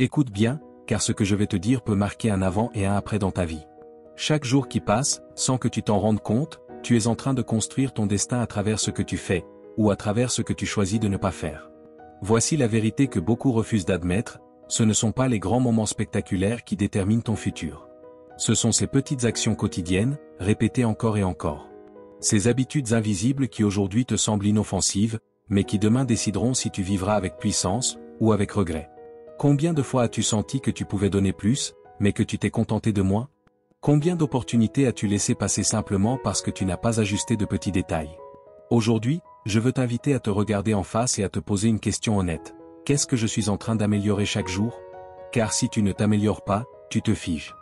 Écoute bien, car ce que je vais te dire peut marquer un avant et un après dans ta vie. Chaque jour qui passe, sans que tu t'en rendes compte, tu es en train de construire ton destin à travers ce que tu fais, ou à travers ce que tu choisis de ne pas faire. Voici la vérité que beaucoup refusent d'admettre, ce ne sont pas les grands moments spectaculaires qui déterminent ton futur. Ce sont ces petites actions quotidiennes, répétées encore et encore. Ces habitudes invisibles qui aujourd'hui te semblent inoffensives, mais qui demain décideront si tu vivras avec puissance, ou avec regret. Combien de fois as-tu senti que tu pouvais donner plus, mais que tu t'es contenté de moins? Combien d'opportunités as-tu laissé passer simplement parce que tu n'as pas ajusté de petits détails? Aujourd'hui, je veux t'inviter à te regarder en face et à te poser une question honnête. Qu'est-ce que je suis en train d'améliorer chaque jour? Car si tu ne t'améliores pas, tu te figes.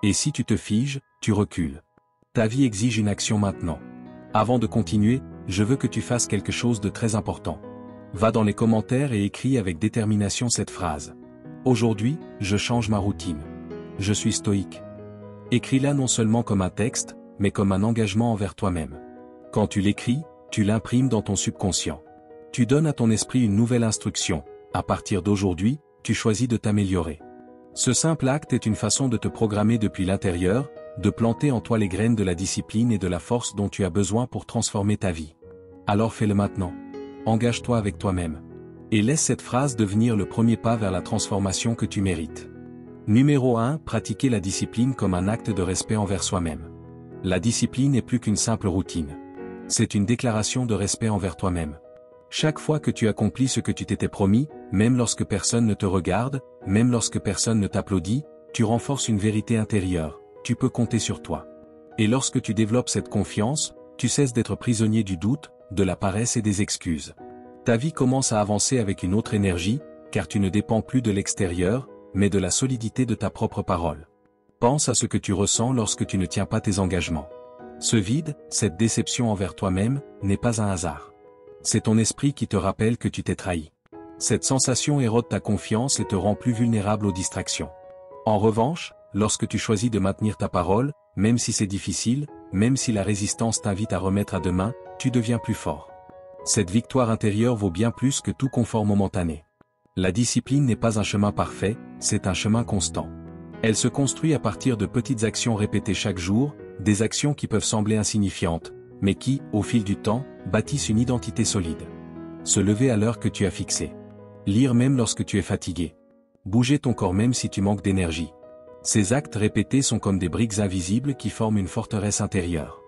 Et si tu te figes, tu recules. Ta vie exige une action maintenant. Avant de continuer, je veux que tu fasses quelque chose de très important. Va dans les commentaires et écris avec détermination cette phrase. Aujourd'hui, je change ma routine. Je suis stoïque. Écris-la non seulement comme un texte, mais comme un engagement envers toi-même. Quand tu l'écris, tu l'imprimes dans ton subconscient. Tu donnes à ton esprit une nouvelle instruction. À partir d'aujourd'hui, tu choisis de t'améliorer. Ce simple acte est une façon de te programmer depuis l'intérieur, de planter en toi les graines de la discipline et de la force dont tu as besoin pour transformer ta vie. Alors fais-le maintenant. Engage-toi avec toi-même. Et laisse cette phrase devenir le premier pas vers la transformation que tu mérites. Numéro 1. Pratiquer la discipline comme un acte de respect envers soi-même. La discipline n'est plus qu'une simple routine. C'est une déclaration de respect envers toi-même. Chaque fois que tu accomplis ce que tu t'étais promis, même lorsque personne ne te regarde, même lorsque personne ne t'applaudit, tu renforces une vérité intérieure, tu peux compter sur toi. Et lorsque tu développes cette confiance, tu cesses d'être prisonnier du doute, de la paresse et des excuses. Ta vie commence à avancer avec une autre énergie, car tu ne dépends plus de l'extérieur, mais de la solidité de ta propre parole. Pense à ce que tu ressens lorsque tu ne tiens pas tes engagements. Ce vide, cette déception envers toi-même, n'est pas un hasard. C'est ton esprit qui te rappelle que tu t'es trahi. Cette sensation érode ta confiance et te rend plus vulnérable aux distractions. En revanche, lorsque tu choisis de maintenir ta parole, même si c'est difficile, même si la résistance t'invite à remettre à demain, tu deviens plus fort. Cette victoire intérieure vaut bien plus que tout confort momentané. La discipline n'est pas un chemin parfait, c'est un chemin constant. Elle se construit à partir de petites actions répétées chaque jour, des actions qui peuvent sembler insignifiantes, mais qui, au fil du temps, bâtissent une identité solide. Se lever à l'heure que tu as fixée. Lire même lorsque tu es fatigué. Bouger ton corps même si tu manques d'énergie. Ces actes répétés sont comme des briques invisibles qui forment une forteresse intérieure.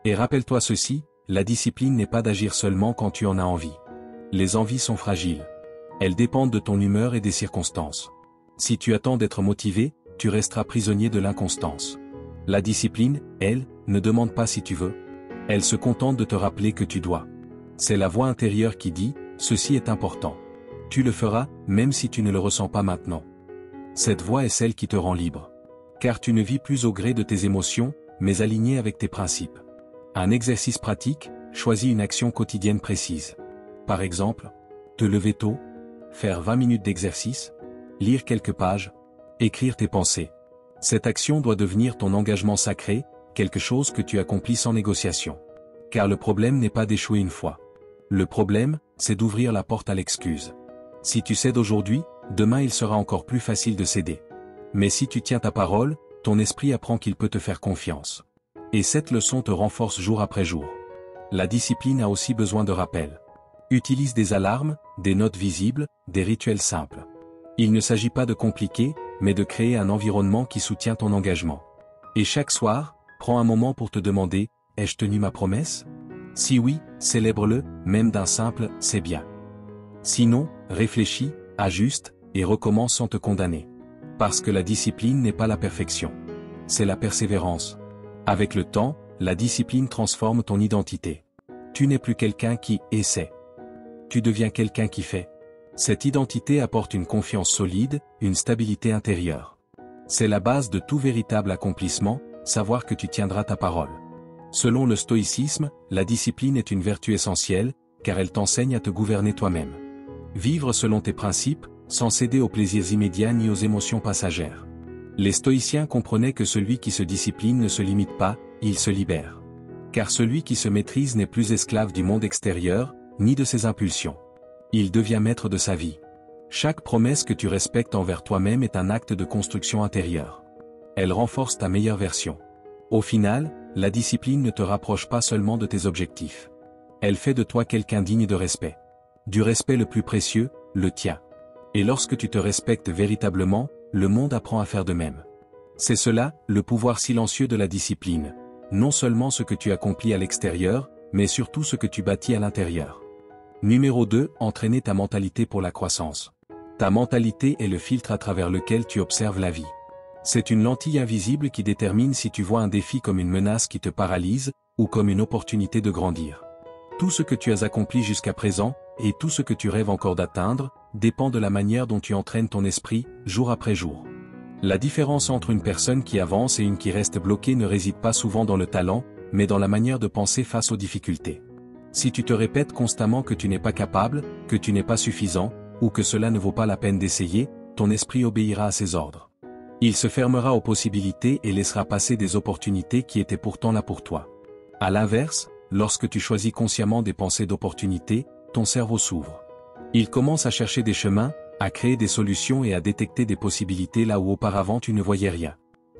Et rappelle-toi ceci, la discipline n'est pas d'agir seulement quand tu en as envie. Les envies sont fragiles. Elles dépendent de ton humeur et des circonstances. Si tu attends d'être motivé, tu resteras prisonnier de l'inconstance. La discipline, elle, ne demande pas si tu veux. Elle se contente de te rappeler que tu dois. C'est la voix intérieure qui dit, ceci est important. Tu le feras, même si tu ne le ressens pas maintenant. Cette voix est celle qui te rend libre. Car tu ne vis plus au gré de tes émotions, mais aligné avec tes principes. Un exercice pratique, choisis une action quotidienne précise. Par exemple, te lever tôt, faire 20 minutes d'exercice, lire quelques pages, écrire tes pensées. Cette action doit devenir ton engagement sacré, quelque chose que tu accomplis sans négociation. Car le problème n'est pas d'échouer une fois. Le problème, c'est d'ouvrir la porte à l'excuse. Si tu cèdes aujourd'hui, demain il sera encore plus facile de céder. Mais si tu tiens ta parole, ton esprit apprend qu'il peut te faire confiance. Et cette leçon te renforce jour après jour. La discipline a aussi besoin de rappels. Utilise des alarmes, des notes visibles, des rituels simples. Il ne s'agit pas de compliquer, mais de créer un environnement qui soutient ton engagement. Et chaque soir, prends un moment pour te demander, ai-je tenu ma promesse? Si oui, célèbre-le, même d'un simple « c'est bien ». Sinon, réfléchis, ajuste, et recommence sans te condamner. Parce que la discipline n'est pas la perfection. C'est la persévérance. Avec le temps, la discipline transforme ton identité. Tu n'es plus quelqu'un qui essaie. Tu deviens quelqu'un qui fait. Cette identité apporte une confiance solide, une stabilité intérieure. C'est la base de tout véritable accomplissement, savoir que tu tiendras ta parole. Selon le stoïcisme, la discipline est une vertu essentielle, car elle t'enseigne à te gouverner toi-même. Vivre selon tes principes, sans céder aux plaisirs immédiats ni aux émotions passagères. Les stoïciens comprenaient que celui qui se discipline ne se limite pas, il se libère. Car celui qui se maîtrise n'est plus esclave du monde extérieur, ni de ses impulsions. Il devient maître de sa vie. Chaque promesse que tu respectes envers toi-même est un acte de construction intérieure. Elle renforce ta meilleure version. Au final, la discipline ne te rapproche pas seulement de tes objectifs. Elle fait de toi quelqu'un digne de respect. Du respect le plus précieux, le tien. Et lorsque tu te respectes véritablement, le monde apprend à faire de même. C'est cela, le pouvoir silencieux de la discipline. Non seulement ce que tu accomplis à l'extérieur, mais surtout ce que tu bâtis à l'intérieur. Numéro 2, entraîner ta mentalité pour la croissance. Ta mentalité est le filtre à travers lequel tu observes la vie. C'est une lentille invisible qui détermine si tu vois un défi comme une menace qui te paralyse, ou comme une opportunité de grandir. Tout ce que tu as accompli jusqu'à présent, et tout ce que tu rêves encore d'atteindre, dépend de la manière dont tu entraînes ton esprit, jour après jour. La différence entre une personne qui avance et une qui reste bloquée ne réside pas souvent dans le talent, mais dans la manière de penser face aux difficultés. Si tu te répètes constamment que tu n'es pas capable, que tu n'es pas suffisant, ou que cela ne vaut pas la peine d'essayer, ton esprit obéira à ses ordres. Il se fermera aux possibilités et laissera passer des opportunités qui étaient pourtant là pour toi. À l'inverse, lorsque tu choisis consciemment des pensées d'opportunités, ton cerveau s'ouvre. Il commence à chercher des chemins, à créer des solutions et à détecter des possibilités là où auparavant tu ne voyais rien.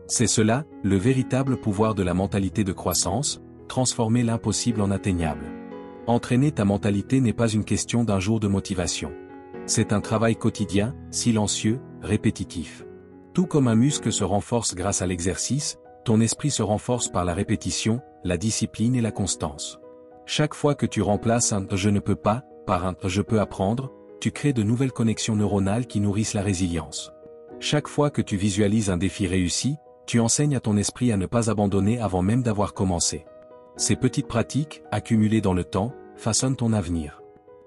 C'est cela, le véritable pouvoir de la mentalité de croissance, transformer l'impossible en atteignable. Entraîner ta mentalité n'est pas une question d'un jour de motivation. C'est un travail quotidien, silencieux, répétitif. Tout comme un muscle se renforce grâce à l'exercice, ton esprit se renforce par la répétition, la discipline et la constance. Chaque fois que tu remplaces un « je ne peux pas » par un « je peux apprendre », tu crées de nouvelles connexions neuronales qui nourrissent la résilience. Chaque fois que tu visualises un défi réussi, tu enseignes à ton esprit à ne pas abandonner avant même d'avoir commencé. Ces petites pratiques, accumulées dans le temps, façonnent ton avenir.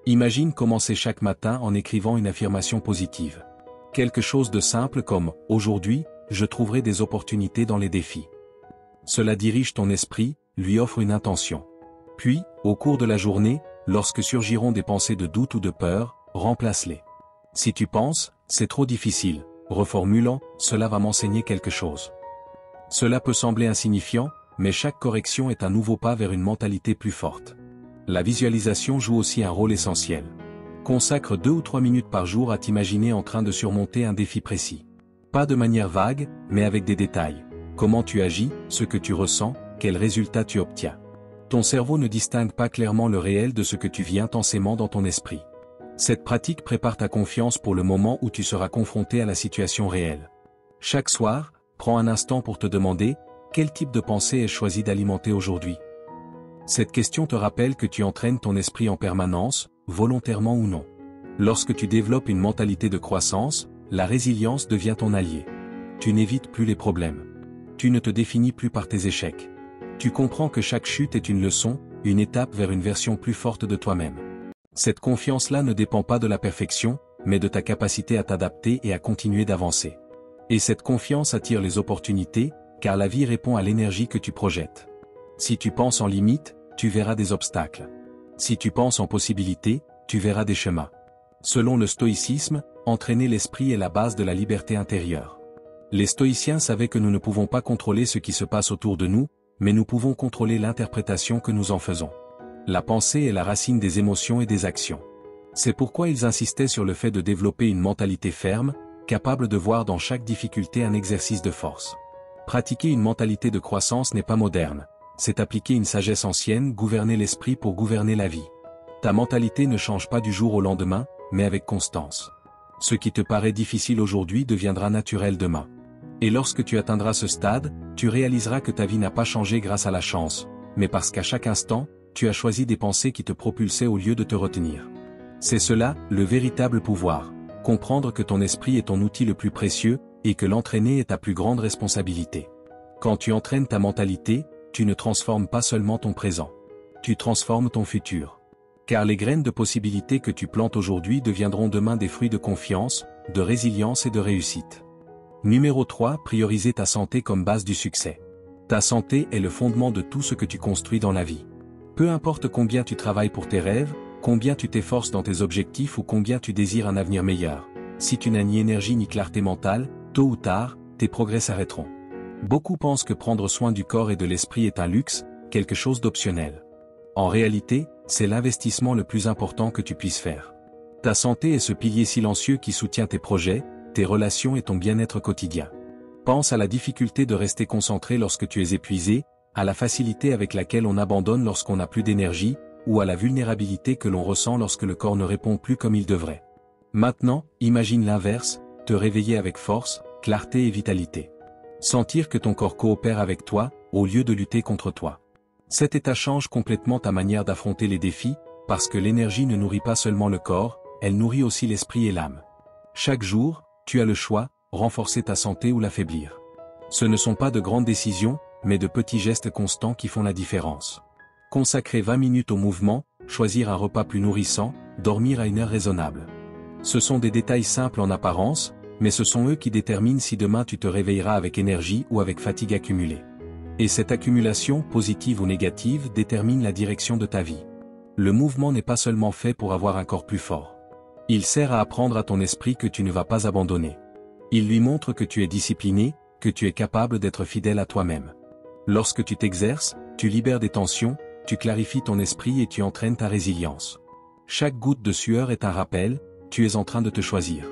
Imagine commencer chaque matin en écrivant une affirmation positive. Quelque chose de simple comme « Aujourd'hui, je trouverai des opportunités dans les défis ». Cela dirige ton esprit, lui offre une intention. Puis, au cours de la journée, lorsque surgiront des pensées de doute ou de peur, remplace-les. Si tu penses « c'est trop difficile », reformulant « cela va m'enseigner quelque chose ». Cela peut sembler insignifiant, mais chaque correction est un nouveau pas vers une mentalité plus forte. La visualisation joue aussi un rôle essentiel. Consacre 2 ou 3 minutes par jour à t'imaginer en train de surmonter un défi précis. Pas de manière vague, mais avec des détails. Comment tu agis, ce que tu ressens, quels résultats tu obtiens. Ton cerveau ne distingue pas clairement le réel de ce que tu vis intensément dans ton esprit. Cette pratique prépare ta confiance pour le moment où tu seras confronté à la situation réelle. Chaque soir, prends un instant pour te demander, quel type de pensée ai-je choisi d'alimenter aujourd'hui? Cette question te rappelle que tu entraînes ton esprit en permanence, volontairement ou non. Lorsque tu développes une mentalité de croissance, la résilience devient ton allié. Tu n'évites plus les problèmes. Tu ne te définis plus par tes échecs. Tu comprends que chaque chute est une leçon, une étape vers une version plus forte de toi-même. Cette confiance-là ne dépend pas de la perfection, mais de ta capacité à t'adapter et à continuer d'avancer. Et cette confiance attire les opportunités, car la vie répond à l'énergie que tu projettes. Si tu penses en limite, tu verras des obstacles. Si tu penses en possibilité, tu verras des chemins. Selon le stoïcisme, entraîner l'esprit est la base de la liberté intérieure. Les stoïciens savaient que nous ne pouvons pas contrôler ce qui se passe autour de nous, mais nous pouvons contrôler l'interprétation que nous en faisons. La pensée est la racine des émotions et des actions. C'est pourquoi ils insistaient sur le fait de développer une mentalité ferme, capable de voir dans chaque difficulté un exercice de force. Pratiquer une mentalité de croissance n'est pas moderne. C'est appliquer une sagesse ancienne, gouverner l'esprit pour gouverner la vie. Ta mentalité ne change pas du jour au lendemain, mais avec constance. Ce qui te paraît difficile aujourd'hui deviendra naturel demain. Et lorsque tu atteindras ce stade, tu réaliseras que ta vie n'a pas changé grâce à la chance, mais parce qu'à chaque instant, tu as choisi des pensées qui te propulsaient au lieu de te retenir. C'est cela, le véritable pouvoir. Comprendre que ton esprit est ton outil le plus précieux, et que l'entraîner est ta plus grande responsabilité. Quand tu entraînes ta mentalité, tu ne transformes pas seulement ton présent. Tu transformes ton futur. Car les graines de possibilités que tu plantes aujourd'hui deviendront demain des fruits de confiance, de résilience et de réussite. Numéro 3. Prioriser ta santé comme base du succès. Ta santé est le fondement de tout ce que tu construis dans la vie. Peu importe combien tu travailles pour tes rêves, combien tu t'efforces dans tes objectifs ou combien tu désires un avenir meilleur, si tu n'as ni énergie ni clarté mentale, tôt ou tard, tes progrès s'arrêteront. Beaucoup pensent que prendre soin du corps et de l'esprit est un luxe, quelque chose d'optionnel. En réalité, c'est l'investissement le plus important que tu puisses faire. Ta santé est ce pilier silencieux qui soutient tes projets, tes relations et ton bien-être quotidien. Pense à la difficulté de rester concentré lorsque tu es épuisé, à la facilité avec laquelle on abandonne lorsqu'on n'a plus d'énergie, ou à la vulnérabilité que l'on ressent lorsque le corps ne répond plus comme il devrait. Maintenant, imagine l'inverse, te réveiller avec force, clarté et vitalité. Sentir que ton corps coopère avec toi, au lieu de lutter contre toi. Cet état change complètement ta manière d'affronter les défis, parce que l'énergie ne nourrit pas seulement le corps, elle nourrit aussi l'esprit et l'âme. Chaque jour, tu as le choix, renforcer ta santé ou l'affaiblir. Ce ne sont pas de grandes décisions, mais de petits gestes constants qui font la différence. Consacrer 20 minutes au mouvement, choisir un repas plus nourrissant, dormir à une heure raisonnable. Ce sont des détails simples en apparence, mais ce sont eux qui déterminent si demain tu te réveilleras avec énergie ou avec fatigue accumulée. Et cette accumulation, positive ou négative, détermine la direction de ta vie. Le mouvement n'est pas seulement fait pour avoir un corps plus fort. Il sert à apprendre à ton esprit que tu ne vas pas abandonner. Il lui montre que tu es discipliné, que tu es capable d'être fidèle à toi-même. Lorsque tu t'exerces, tu libères des tensions, tu clarifies ton esprit et tu entraînes ta résilience. Chaque goutte de sueur est un rappel, tu es en train de te choisir.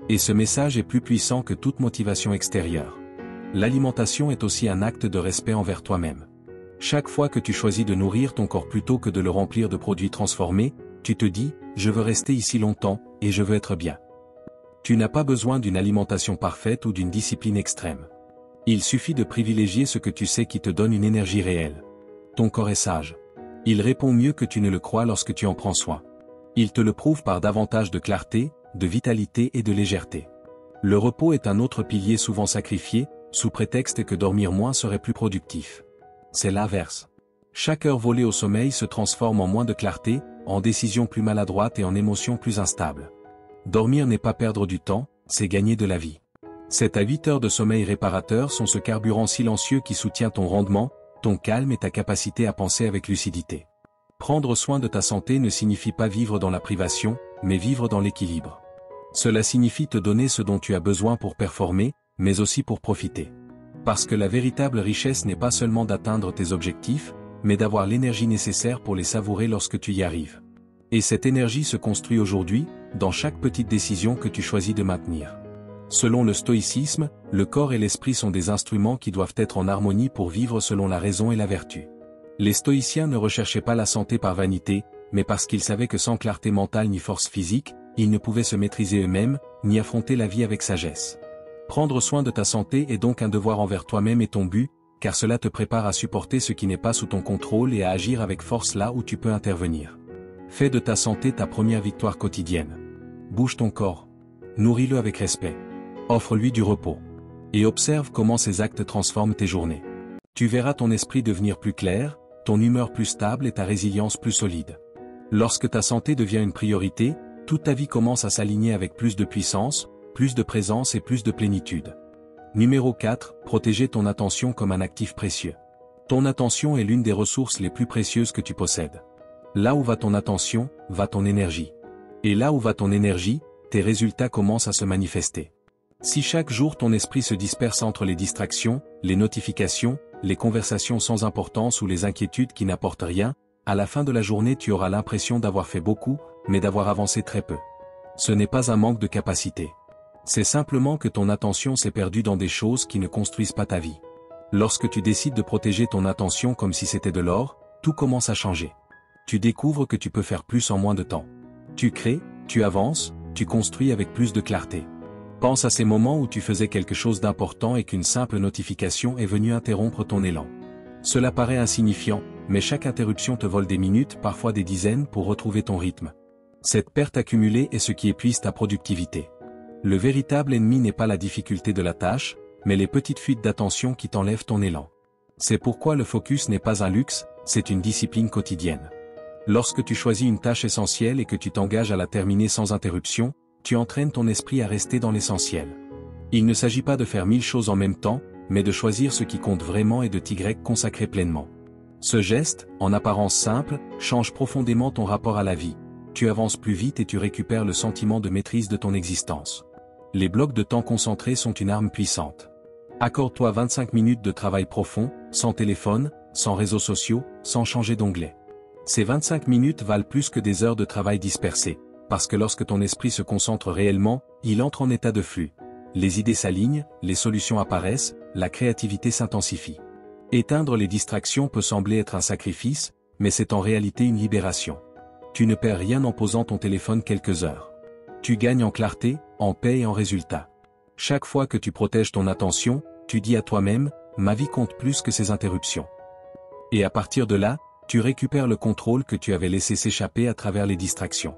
Et ce message est plus puissant que toute motivation extérieure. L'alimentation est aussi un acte de respect envers toi-même. Chaque fois que tu choisis de nourrir ton corps plutôt que de le remplir de produits transformés, tu te dis « je veux rester ici longtemps, et je veux être bien ». Tu n'as pas besoin d'une alimentation parfaite ou d'une discipline extrême. Il suffit de privilégier ce que tu sais qui te donne une énergie réelle. Ton corps est sage. Il répond mieux que tu ne le crois lorsque tu en prends soin. Il te le prouve par davantage de clarté, de vitalité et de légèreté. Le repos est un autre pilier souvent sacrifié, sous prétexte que dormir moins serait plus productif. C'est l'inverse. Chaque heure volée au sommeil se transforme en moins de clarté, en décisions plus maladroites et en émotions plus instables. Dormir n'est pas perdre du temps, c'est gagner de la vie. 7 à 8 heures de sommeil réparateur sont ce carburant silencieux qui soutient ton rendement, ton calme et ta capacité à penser avec lucidité. Prendre soin de ta santé ne signifie pas vivre dans la privation, mais vivre dans l'équilibre. Cela signifie te donner ce dont tu as besoin pour performer, mais aussi pour profiter. Parce que la véritable richesse n'est pas seulement d'atteindre tes objectifs, mais d'avoir l'énergie nécessaire pour les savourer lorsque tu y arrives. Et cette énergie se construit aujourd'hui, dans chaque petite décision que tu choisis de maintenir. Selon le stoïcisme, le corps et l'esprit sont des instruments qui doivent être en harmonie pour vivre selon la raison et la vertu. Les stoïciens ne recherchaient pas la santé par vanité, mais parce qu'ils savaient que sans clarté mentale ni force physique, ils ne pouvaient se maîtriser eux-mêmes, ni affronter la vie avec sagesse. Prendre soin de ta santé est donc un devoir envers toi-même et ton but, car cela te prépare à supporter ce qui n'est pas sous ton contrôle et à agir avec force là où tu peux intervenir. Fais de ta santé ta première victoire quotidienne. Bouge ton corps. Nourris-le avec respect. Offre-lui du repos. Et observe comment ces actes transforment tes journées. Tu verras ton esprit devenir plus clair, ton humeur plus stable et ta résilience plus solide. Lorsque ta santé devient une priorité, toute ta vie commence à s'aligner avec plus de puissance, plus de présence et plus de plénitude. Numéro 4. Protéger ton attention comme un actif précieux. Ton attention est l'une des ressources les plus précieuses que tu possèdes. Là où va ton attention, va ton énergie. Et là où va ton énergie, tes résultats commencent à se manifester. Si chaque jour ton esprit se disperse entre les distractions, les notifications, les conversations sans importance ou les inquiétudes qui n'apportent rien, à la fin de la journée tu auras l'impression d'avoir fait beaucoup, mais d'avoir avancé très peu. Ce n'est pas un manque de capacité. C'est simplement que ton attention s'est perdue dans des choses qui ne construisent pas ta vie. Lorsque tu décides de protéger ton attention comme si c'était de l'or, tout commence à changer. Tu découvres que tu peux faire plus en moins de temps. Tu crées, tu avances, tu construis avec plus de clarté. Pense à ces moments où tu faisais quelque chose d'important et qu'une simple notification est venue interrompre ton élan. Cela paraît insignifiant, mais chaque interruption te vole des minutes, parfois des dizaines, pour retrouver ton rythme. Cette perte accumulée est ce qui épuise ta productivité. Le véritable ennemi n'est pas la difficulté de la tâche, mais les petites fuites d'attention qui t'enlèvent ton élan. C'est pourquoi le focus n'est pas un luxe, c'est une discipline quotidienne. Lorsque tu choisis une tâche essentielle et que tu t'engages à la terminer sans interruption, tu entraînes ton esprit à rester dans l'essentiel. Il ne s'agit pas de faire 1000 choses en même temps, mais de choisir ce qui compte vraiment et de t'y consacrer pleinement. Ce geste, en apparence simple, change profondément ton rapport à la vie. Tu avances plus vite et tu récupères le sentiment de maîtrise de ton existence. Les blocs de temps concentrés sont une arme puissante. Accorde-toi 25 minutes de travail profond, sans téléphone, sans réseaux sociaux, sans changer d'onglet. Ces 25 minutes valent plus que des heures de travail dispersées, parce que lorsque ton esprit se concentre réellement, il entre en état de flux. Les idées s'alignent, les solutions apparaissent, la créativité s'intensifie. Éteindre les distractions peut sembler être un sacrifice, mais c'est en réalité une libération. Tu ne perds rien en posant ton téléphone quelques heures. Tu gagnes en clarté, en paix et en résultat. Chaque fois que tu protèges ton attention, tu dis à toi-même, ma vie compte plus que ces interruptions. Et à partir de là, tu récupères le contrôle que tu avais laissé s'échapper à travers les distractions.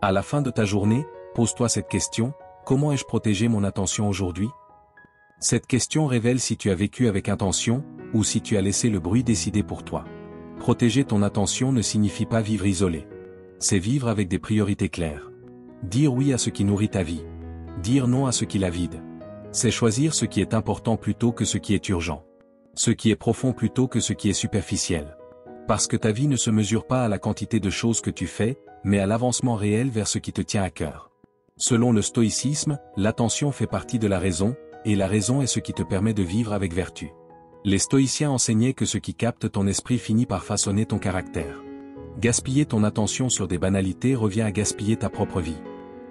À la fin de ta journée, pose-toi cette question, comment ai-je protégé mon attention aujourd'hui? Cette question révèle si tu as vécu avec intention, ou si tu as laissé le bruit décider pour toi. Protéger ton attention ne signifie pas vivre isolé. C'est vivre avec des priorités claires. Dire oui à ce qui nourrit ta vie. Dire non à ce qui la vide. C'est choisir ce qui est important plutôt que ce qui est urgent. Ce qui est profond plutôt que ce qui est superficiel. Parce que ta vie ne se mesure pas à la quantité de choses que tu fais, mais à l'avancement réel vers ce qui te tient à cœur. Selon le stoïcisme, l'attention fait partie de la raison, et la raison est ce qui te permet de vivre avec vertu. Les stoïciens enseignaient que ce qui capte ton esprit finit par façonner ton caractère. Gaspiller ton attention sur des banalités revient à gaspiller ta propre vie.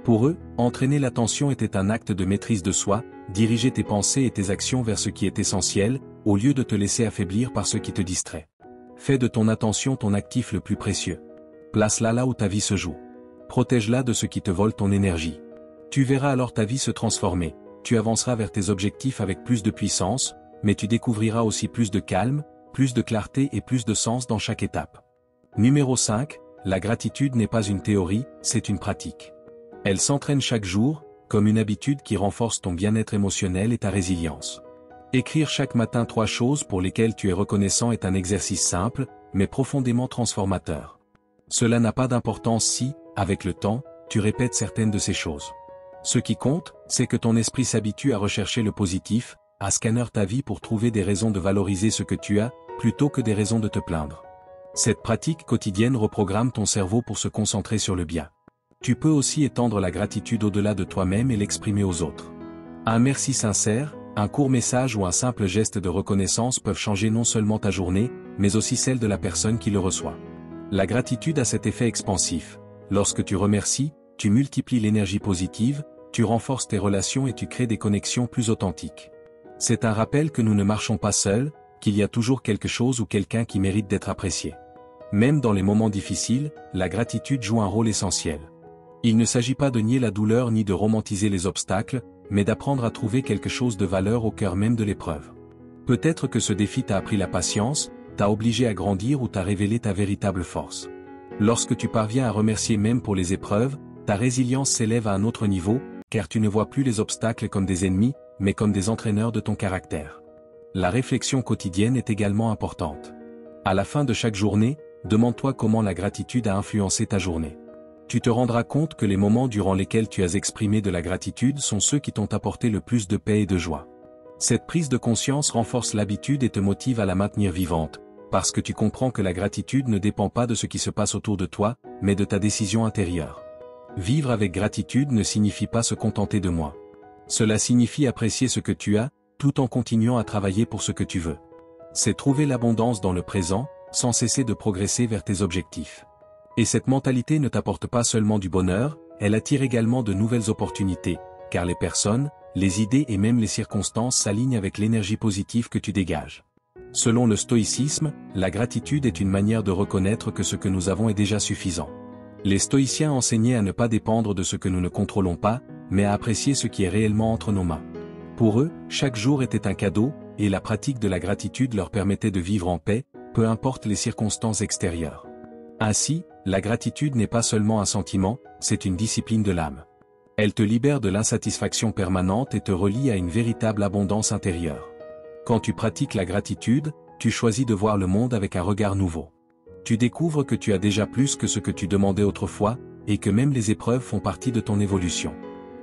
Pour eux, entraîner l'attention était un acte de maîtrise de soi, diriger tes pensées et tes actions vers ce qui est essentiel, au lieu de te laisser affaiblir par ce qui te distrait. Fais de ton attention ton actif le plus précieux. Place-la là où ta vie se joue. Protège-la de ce qui te vole ton énergie. Tu verras alors ta vie se transformer, tu avanceras vers tes objectifs avec plus de puissance, mais tu découvriras aussi plus de calme, plus de clarté et plus de sens dans chaque étape. Numéro 5, la gratitude n'est pas une théorie, c'est une pratique. Elle s'entraîne chaque jour, comme une habitude qui renforce ton bien-être émotionnel et ta résilience. Écrire chaque matin 3 choses pour lesquelles tu es reconnaissant est un exercice simple, mais profondément transformateur. Cela n'a pas d'importance si, avec le temps, tu répètes certaines de ces choses. Ce qui compte, c'est que ton esprit s'habitue à rechercher le positif, à scanner ta vie pour trouver des raisons de valoriser ce que tu as, plutôt que des raisons de te plaindre. Cette pratique quotidienne reprogramme ton cerveau pour se concentrer sur le bien. Tu peux aussi étendre la gratitude au-delà de toi-même et l'exprimer aux autres. Un merci sincère, un court message ou un simple geste de reconnaissance peuvent changer non seulement ta journée, mais aussi celle de la personne qui le reçoit. La gratitude a cet effet expansif. Lorsque tu remercies, tu multiplies l'énergie positive, tu renforces tes relations et tu crées des connexions plus authentiques. C'est un rappel que nous ne marchons pas seuls, qu'il y a toujours quelque chose ou quelqu'un qui mérite d'être apprécié. Même dans les moments difficiles, la gratitude joue un rôle essentiel. Il ne s'agit pas de nier la douleur ni de romantiser les obstacles, mais d'apprendre à trouver quelque chose de valeur au cœur même de l'épreuve. Peut-être que ce défi t'a appris la patience, t'a obligé à grandir ou t'a révélé ta véritable force. Lorsque tu parviens à remercier même pour les épreuves, ta résilience s'élève à un autre niveau, car tu ne vois plus les obstacles comme des ennemis, mais comme des entraîneurs de ton caractère. La réflexion quotidienne est également importante. À la fin de chaque journée, demande-toi comment la gratitude a influencé ta journée. Tu te rendras compte que les moments durant lesquels tu as exprimé de la gratitude sont ceux qui t'ont apporté le plus de paix et de joie. Cette prise de conscience renforce l'habitude et te motive à la maintenir vivante, parce que tu comprends que la gratitude ne dépend pas de ce qui se passe autour de toi, mais de ta décision intérieure. Vivre avec gratitude ne signifie pas se contenter de moins. Cela signifie apprécier ce que tu as, tout en continuant à travailler pour ce que tu veux. C'est trouver l'abondance dans le présent, sans cesser de progresser vers tes objectifs. Et cette mentalité ne t'apporte pas seulement du bonheur, elle attire également de nouvelles opportunités, car les personnes, les idées et même les circonstances s'alignent avec l'énergie positive que tu dégages. Selon le stoïcisme, la gratitude est une manière de reconnaître que ce que nous avons est déjà suffisant. Les stoïciens enseignaient à ne pas dépendre de ce que nous ne contrôlons pas, mais à apprécier ce qui est réellement entre nos mains. Pour eux, chaque jour était un cadeau, et la pratique de la gratitude leur permettait de vivre en paix, peu importe les circonstances extérieures. Ainsi, la gratitude n'est pas seulement un sentiment, c'est une discipline de l'âme. Elle te libère de l'insatisfaction permanente et te relie à une véritable abondance intérieure. Quand tu pratiques la gratitude, tu choisis de voir le monde avec un regard nouveau. Tu découvres que tu as déjà plus que ce que tu demandais autrefois, et que même les épreuves font partie de ton évolution.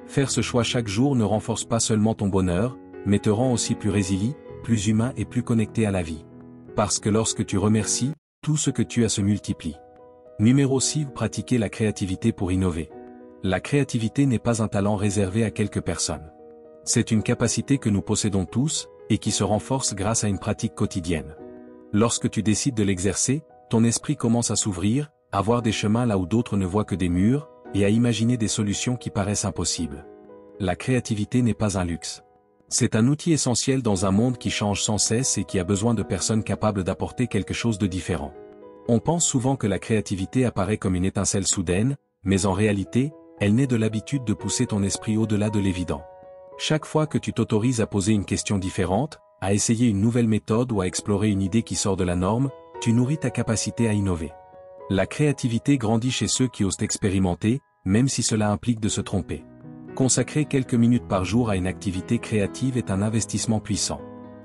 Faire ce choix chaque jour ne renforce pas seulement ton bonheur, mais te rend aussi plus résilient, plus humain et plus connecté à la vie. Parce que lorsque tu remercies, tout ce que tu as se multiplie. Numéro 6. Pratiquer la créativité pour innover. La créativité n'est pas un talent réservé à quelques personnes. C'est une capacité que nous possédons tous, et qui se renforce grâce à une pratique quotidienne. Lorsque tu décides de l'exercer, ton esprit commence à s'ouvrir, à voir des chemins là où d'autres ne voient que des murs, et à imaginer des solutions qui paraissent impossibles. La créativité n'est pas un luxe. C'est un outil essentiel dans un monde qui change sans cesse et qui a besoin de personnes capables d'apporter quelque chose de différent. On pense souvent que la créativité apparaît comme une étincelle soudaine, mais en réalité, elle naît de l'habitude de pousser ton esprit au-delà de l'évident. Chaque fois que tu t'autorises à poser une question différente, à essayer une nouvelle méthode ou à explorer une idée qui sort de la norme, tu nourris ta capacité à innover. La créativité grandit chez ceux qui osent expérimenter, même si cela implique de se tromper. Consacrer quelques minutes par jour à une activité créative est un investissement puissant.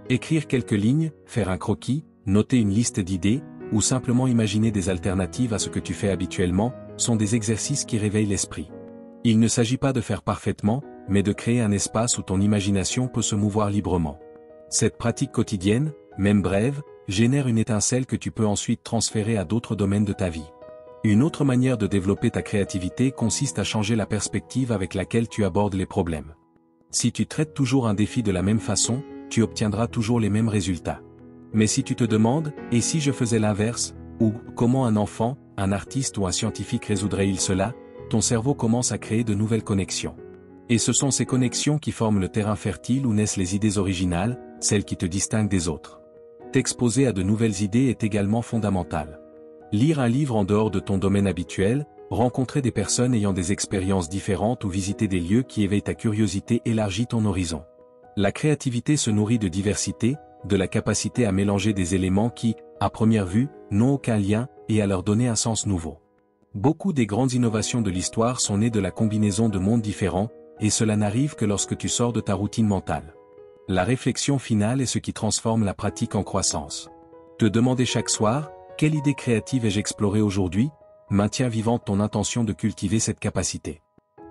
Écrire quelques lignes, faire un croquis, noter une liste d'idées, ou simplement imaginer des alternatives à ce que tu fais habituellement, sont des exercices qui réveillent l'esprit. Il ne s'agit pas de faire parfaitement, mais de créer un espace où ton imagination peut se mouvoir librement. Cette pratique quotidienne, même brève, génère une étincelle que tu peux ensuite transférer à d'autres domaines de ta vie. Une autre manière de développer ta créativité consiste à changer la perspective avec laquelle tu abordes les problèmes. Si tu traites toujours un défi de la même façon, tu obtiendras toujours les mêmes résultats. Mais si tu te demandes « et si je faisais l'inverse ?» ou « comment un enfant, un artiste ou un scientifique résoudrait-il cela ?», ton cerveau commence à créer de nouvelles connexions. Et ce sont ces connexions qui forment le terrain fertile où naissent les idées originales, celles qui te distinguent des autres. T'exposer à de nouvelles idées est également fondamental. Lire un livre en dehors de ton domaine habituel, rencontrer des personnes ayant des expériences différentes ou visiter des lieux qui éveillent ta curiosité élargit ton horizon. La créativité se nourrit de diversité, de la capacité à mélanger des éléments qui, à première vue, n'ont aucun lien, et à leur donner un sens nouveau. Beaucoup des grandes innovations de l'histoire sont nées de la combinaison de mondes différents, et cela n'arrive que lorsque tu sors de ta routine mentale. La réflexion finale est ce qui transforme la pratique en croissance. Te demander chaque soir, quelle idée créative ai-je explorée aujourd'hui, maintient vivante ton intention de cultiver cette capacité.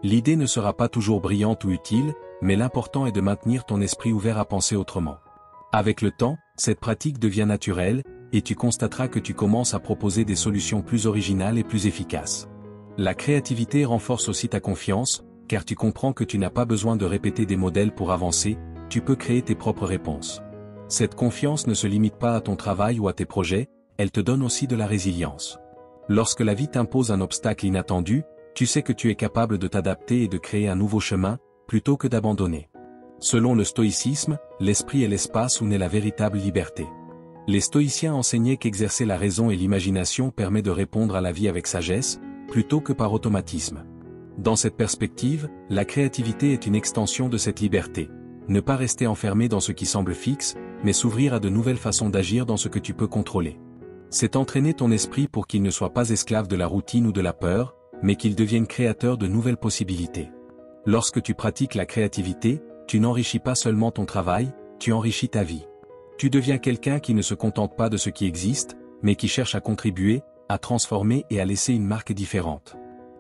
L'idée ne sera pas toujours brillante ou utile, mais l'important est de maintenir ton esprit ouvert à penser autrement. Avec le temps, cette pratique devient naturelle, et tu constateras que tu commences à proposer des solutions plus originales et plus efficaces. La créativité renforce aussi ta confiance, car tu comprends que tu n'as pas besoin de répéter des modèles pour avancer, tu peux créer tes propres réponses. Cette confiance ne se limite pas à ton travail ou à tes projets, elle te donne aussi de la résilience. Lorsque la vie t'impose un obstacle inattendu, tu sais que tu es capable de t'adapter et de créer un nouveau chemin, plutôt que d'abandonner. Selon le stoïcisme, l'esprit est l'espace où naît la véritable liberté. Les stoïciens enseignaient qu'exercer la raison et l'imagination permet de répondre à la vie avec sagesse, plutôt que par automatisme. Dans cette perspective, la créativité est une extension de cette liberté. Ne pas rester enfermé dans ce qui semble fixe, mais s'ouvrir à de nouvelles façons d'agir dans ce que tu peux contrôler. C'est entraîner ton esprit pour qu'il ne soit pas esclave de la routine ou de la peur, mais qu'il devienne créateur de nouvelles possibilités. Lorsque tu pratiques la créativité, tu n'enrichis pas seulement ton travail, tu enrichis ta vie. Tu deviens quelqu'un qui ne se contente pas de ce qui existe, mais qui cherche à contribuer, à transformer et à laisser une marque différente.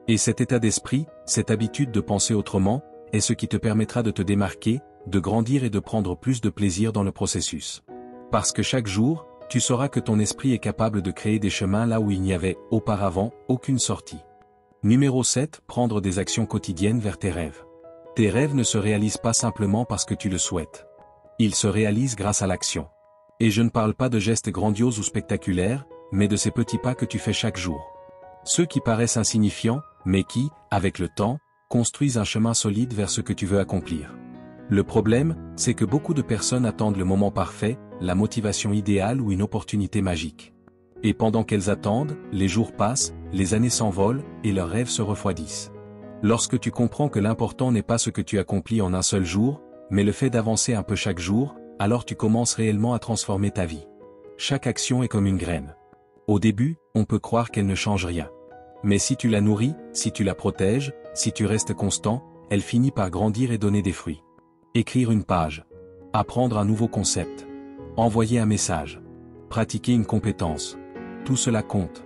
Et cet état d'esprit, cette habitude de penser autrement, est ce qui te permettra de te démarquer, de grandir et de prendre plus de plaisir dans le processus. Parce que chaque jour, tu sauras que ton esprit est capable de créer des chemins là où il n'y avait, auparavant, aucune sortie. Numéro 7. Prendre des actions quotidiennes vers tes rêves. Tes rêves ne se réalisent pas simplement parce que tu le souhaites. Ils se réalisent grâce à l'action. Et je ne parle pas de gestes grandioses ou spectaculaires, mais de ces petits pas que tu fais chaque jour. Ceux qui paraissent insignifiants, mais qui, avec le temps, construisent un chemin solide vers ce que tu veux accomplir. Le problème, c'est que beaucoup de personnes attendent le moment parfait, la motivation idéale ou une opportunité magique. Et pendant qu'elles attendent, les jours passent, les années s'envolent, et leurs rêves se refroidissent. Lorsque tu comprends que l'important n'est pas ce que tu accomplis en un seul jour, mais le fait d'avancer un peu chaque jour, alors tu commences réellement à transformer ta vie. Chaque action est comme une graine. Au début, on peut croire qu'elle ne change rien. Mais si tu la nourris, si tu la protèges, si tu restes constant, elle finit par grandir et donner des fruits. Écrire une page. Apprendre un nouveau concept. Envoyer un message. Pratiquer une compétence. Tout cela compte.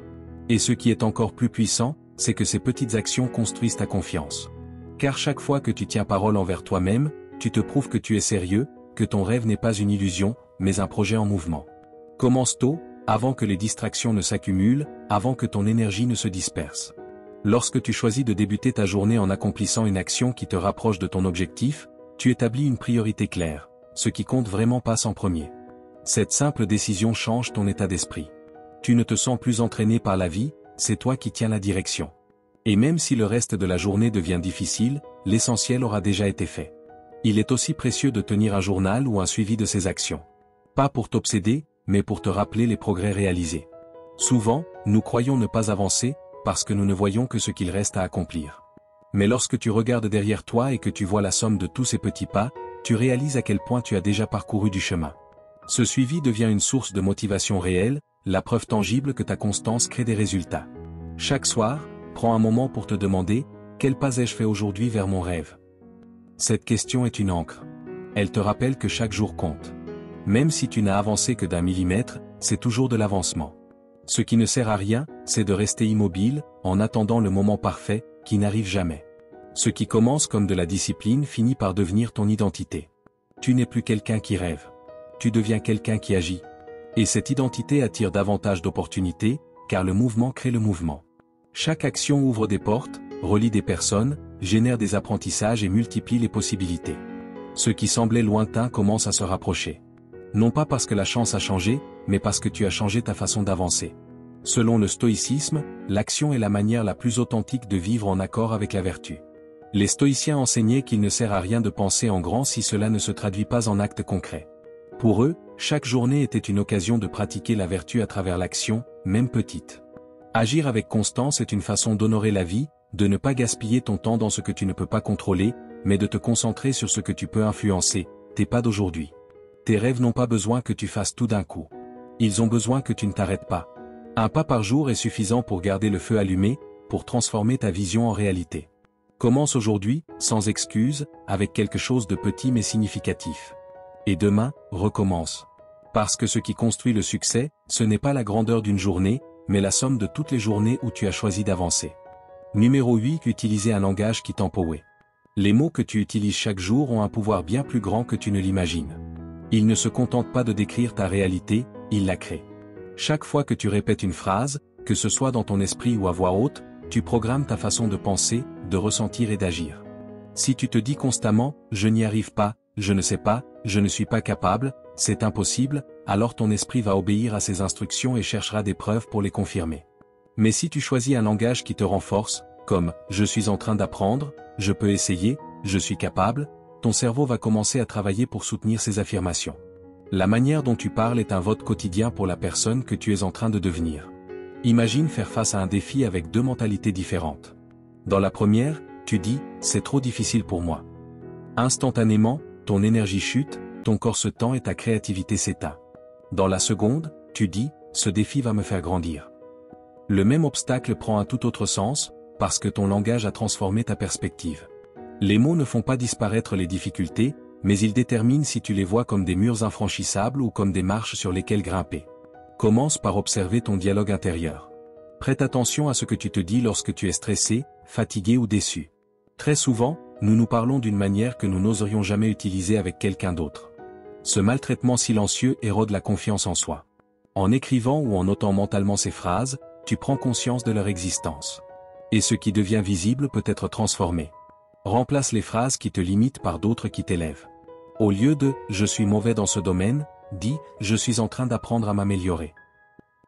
Et ce qui est encore plus puissant, c'est que ces petites actions construisent ta confiance. Car chaque fois que tu tiens parole envers toi-même, tu te prouves que tu es sérieux, que ton rêve n'est pas une illusion, mais un projet en mouvement. Commence tôt, avant que les distractions ne s'accumulent, avant que ton énergie ne se disperse. Lorsque tu choisis de débuter ta journée en accomplissant une action qui te rapproche de ton objectif, tu établis une priorité claire. Ce qui compte vraiment passe en premier. Cette simple décision change ton état d'esprit. Tu ne te sens plus entraîné par la vie, c'est toi qui tiens la direction. Et même si le reste de la journée devient difficile, l'essentiel aura déjà été fait. Il est aussi précieux de tenir un journal ou un suivi de ses actions. Pas pour t'obséder, mais pour te rappeler les progrès réalisés. Souvent, nous croyons ne pas avancer, parce que nous ne voyons que ce qu'il reste à accomplir. Mais lorsque tu regardes derrière toi et que tu vois la somme de tous ces petits pas, tu réalises à quel point tu as déjà parcouru du chemin. Ce suivi devient une source de motivation réelle, la preuve tangible que ta constance crée des résultats. Chaque soir, prends un moment pour te demander, quel pas ai-je fait aujourd'hui vers mon rêve? Cette question est une encre. Elle te rappelle que chaque jour compte. Même si tu n'as avancé que d'1 millimètre, c'est toujours de l'avancement. Ce qui ne sert à rien, c'est de rester immobile, en attendant le moment parfait, qui n'arrive jamais. Ce qui commence comme de la discipline finit par devenir ton identité. Tu n'es plus quelqu'un qui rêve. Tu deviens quelqu'un qui agit. Et cette identité attire davantage d'opportunités, car le mouvement crée le mouvement. Chaque action ouvre des portes, relie des personnes, génère des apprentissages et multiplie les possibilités. Ce qui semblait lointain commence à se rapprocher. Non pas parce que la chance a changé, mais parce que tu as changé ta façon d'avancer. Selon le stoïcisme, l'action est la manière la plus authentique de vivre en accord avec la vertu. Les stoïciens enseignaient qu'il ne sert à rien de penser en grand si cela ne se traduit pas en actes concrets. Pour eux, chaque journée était une occasion de pratiquer la vertu à travers l'action, même petite. Agir avec constance est une façon d'honorer la vie, de ne pas gaspiller ton temps dans ce que tu ne peux pas contrôler, mais de te concentrer sur ce que tu peux influencer, tes pas d'aujourd'hui. Tes rêves n'ont pas besoin que tu fasses tout d'un coup. Ils ont besoin que tu ne t'arrêtes pas. Un pas par jour est suffisant pour garder le feu allumé, pour transformer ta vision en réalité. Commence aujourd'hui, sans excuse, avec quelque chose de petit mais significatif. Et demain, recommence. Parce que ce qui construit le succès, ce n'est pas la grandeur d'une journée, mais la somme de toutes les journées où tu as choisi d'avancer. Numéro 8. Utiliser un langage qui t'empower. Les mots que tu utilises chaque jour ont un pouvoir bien plus grand que tu ne l'imagines. Ils ne se contentent pas de décrire ta réalité, ils la créent. Chaque fois que tu répètes une phrase, que ce soit dans ton esprit ou à voix haute, tu programmes ta façon de penser, de ressentir et d'agir. Si tu te dis constamment « je n'y arrive pas »,« je ne sais pas »,« je ne suis pas capable »,« c'est impossible », alors ton esprit va obéir à ces instructions et cherchera des preuves pour les confirmer. Mais si tu choisis un langage qui te renforce, comme « je suis en train d'apprendre »,« je peux essayer »,« je suis capable », ton cerveau va commencer à travailler pour soutenir ces affirmations. La manière dont tu parles est un vote quotidien pour la personne que tu es en train de devenir. Imagine faire face à un défi avec deux mentalités différentes. Dans la première, tu dis « c'est trop difficile pour moi ». Instantanément, ton énergie chute, ton corps se tend et ta créativité s'éteint. Dans la seconde, tu dis « ce défi va me faire grandir ». Le même obstacle prend un tout autre sens, parce que ton langage a transformé ta perspective. Les mots ne font pas disparaître les difficultés, mais ils déterminent si tu les vois comme des murs infranchissables ou comme des marches sur lesquelles grimper. Commence par observer ton dialogue intérieur. Prête attention à ce que tu te dis lorsque tu es stressé, fatigué ou déçu. Très souvent, nous nous parlons d'une manière que nous n'oserions jamais utiliser avec quelqu'un d'autre. Ce maltraitement silencieux érode la confiance en soi. En écrivant ou en notant mentalement ces phrases, tu prends conscience de leur existence. Et ce qui devient visible peut être transformé. Remplace les phrases qui te limitent par d'autres qui t'élèvent. Au lieu de « je suis mauvais dans ce domaine », dis « je suis en train d'apprendre à m'améliorer ».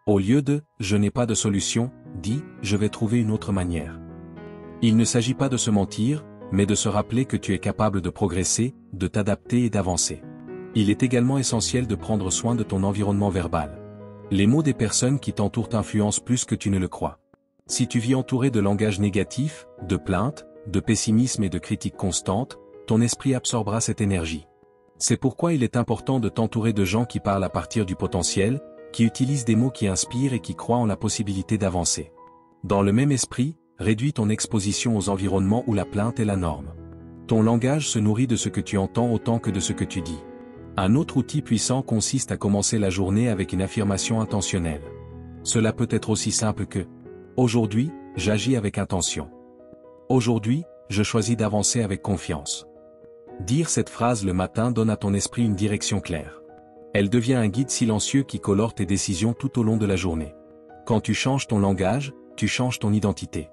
Au lieu de « je n'ai pas de solution », dis « je vais trouver une autre manière ». Il ne s'agit pas de se mentir, mais de se rappeler que tu es capable de progresser, de t'adapter et d'avancer. Il est également essentiel de prendre soin de ton environnement verbal. Les mots des personnes qui t'entourent influencent plus que tu ne le crois. Si tu vis entouré de langage négatif, de plaintes, de pessimisme et de critiques constantes, ton esprit absorbera cette énergie. C'est pourquoi il est important de t'entourer de gens qui parlent à partir du potentiel, qui utilisent des mots qui inspirent et qui croient en la possibilité d'avancer. Dans le même esprit, réduis ton exposition aux environnements où la plainte est la norme. Ton langage se nourrit de ce que tu entends autant que de ce que tu dis. Un autre outil puissant consiste à commencer la journée avec une affirmation intentionnelle. Cela peut être aussi simple que « Aujourd'hui, j'agis avec intention ». Aujourd'hui, je choisis d'avancer avec confiance. Dire cette phrase le matin donne à ton esprit une direction claire. Elle devient un guide silencieux qui colore tes décisions tout au long de la journée. Quand tu changes ton langage, tu changes ton identité.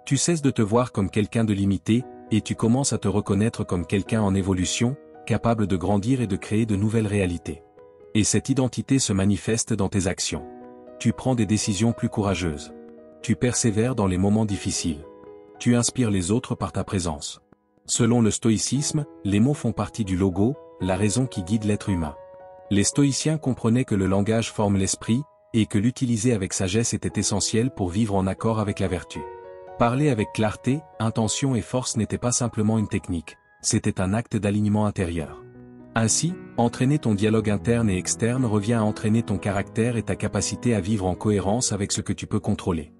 Tu cesses de te voir comme quelqu'un de limité, et tu commences à te reconnaître comme quelqu'un en évolution, capable de grandir et de créer de nouvelles réalités. Et cette identité se manifeste dans tes actions. Tu prends des décisions plus courageuses. Tu persévères dans les moments difficiles. tu inspires les autres par ta présence. Selon le stoïcisme, les mots font partie du logo, la raison qui guide l'être humain. Les stoïciens comprenaient que le langage forme l'esprit, et que l'utiliser avec sagesse était essentiel pour vivre en accord avec la vertu. Parler avec clarté, intention et force n'était pas simplement une technique, c'était un acte d'alignement intérieur. Ainsi, entraîner ton dialogue interne et externe revient à entraîner ton caractère et ta capacité à vivre en cohérence avec ce que tu peux contrôler.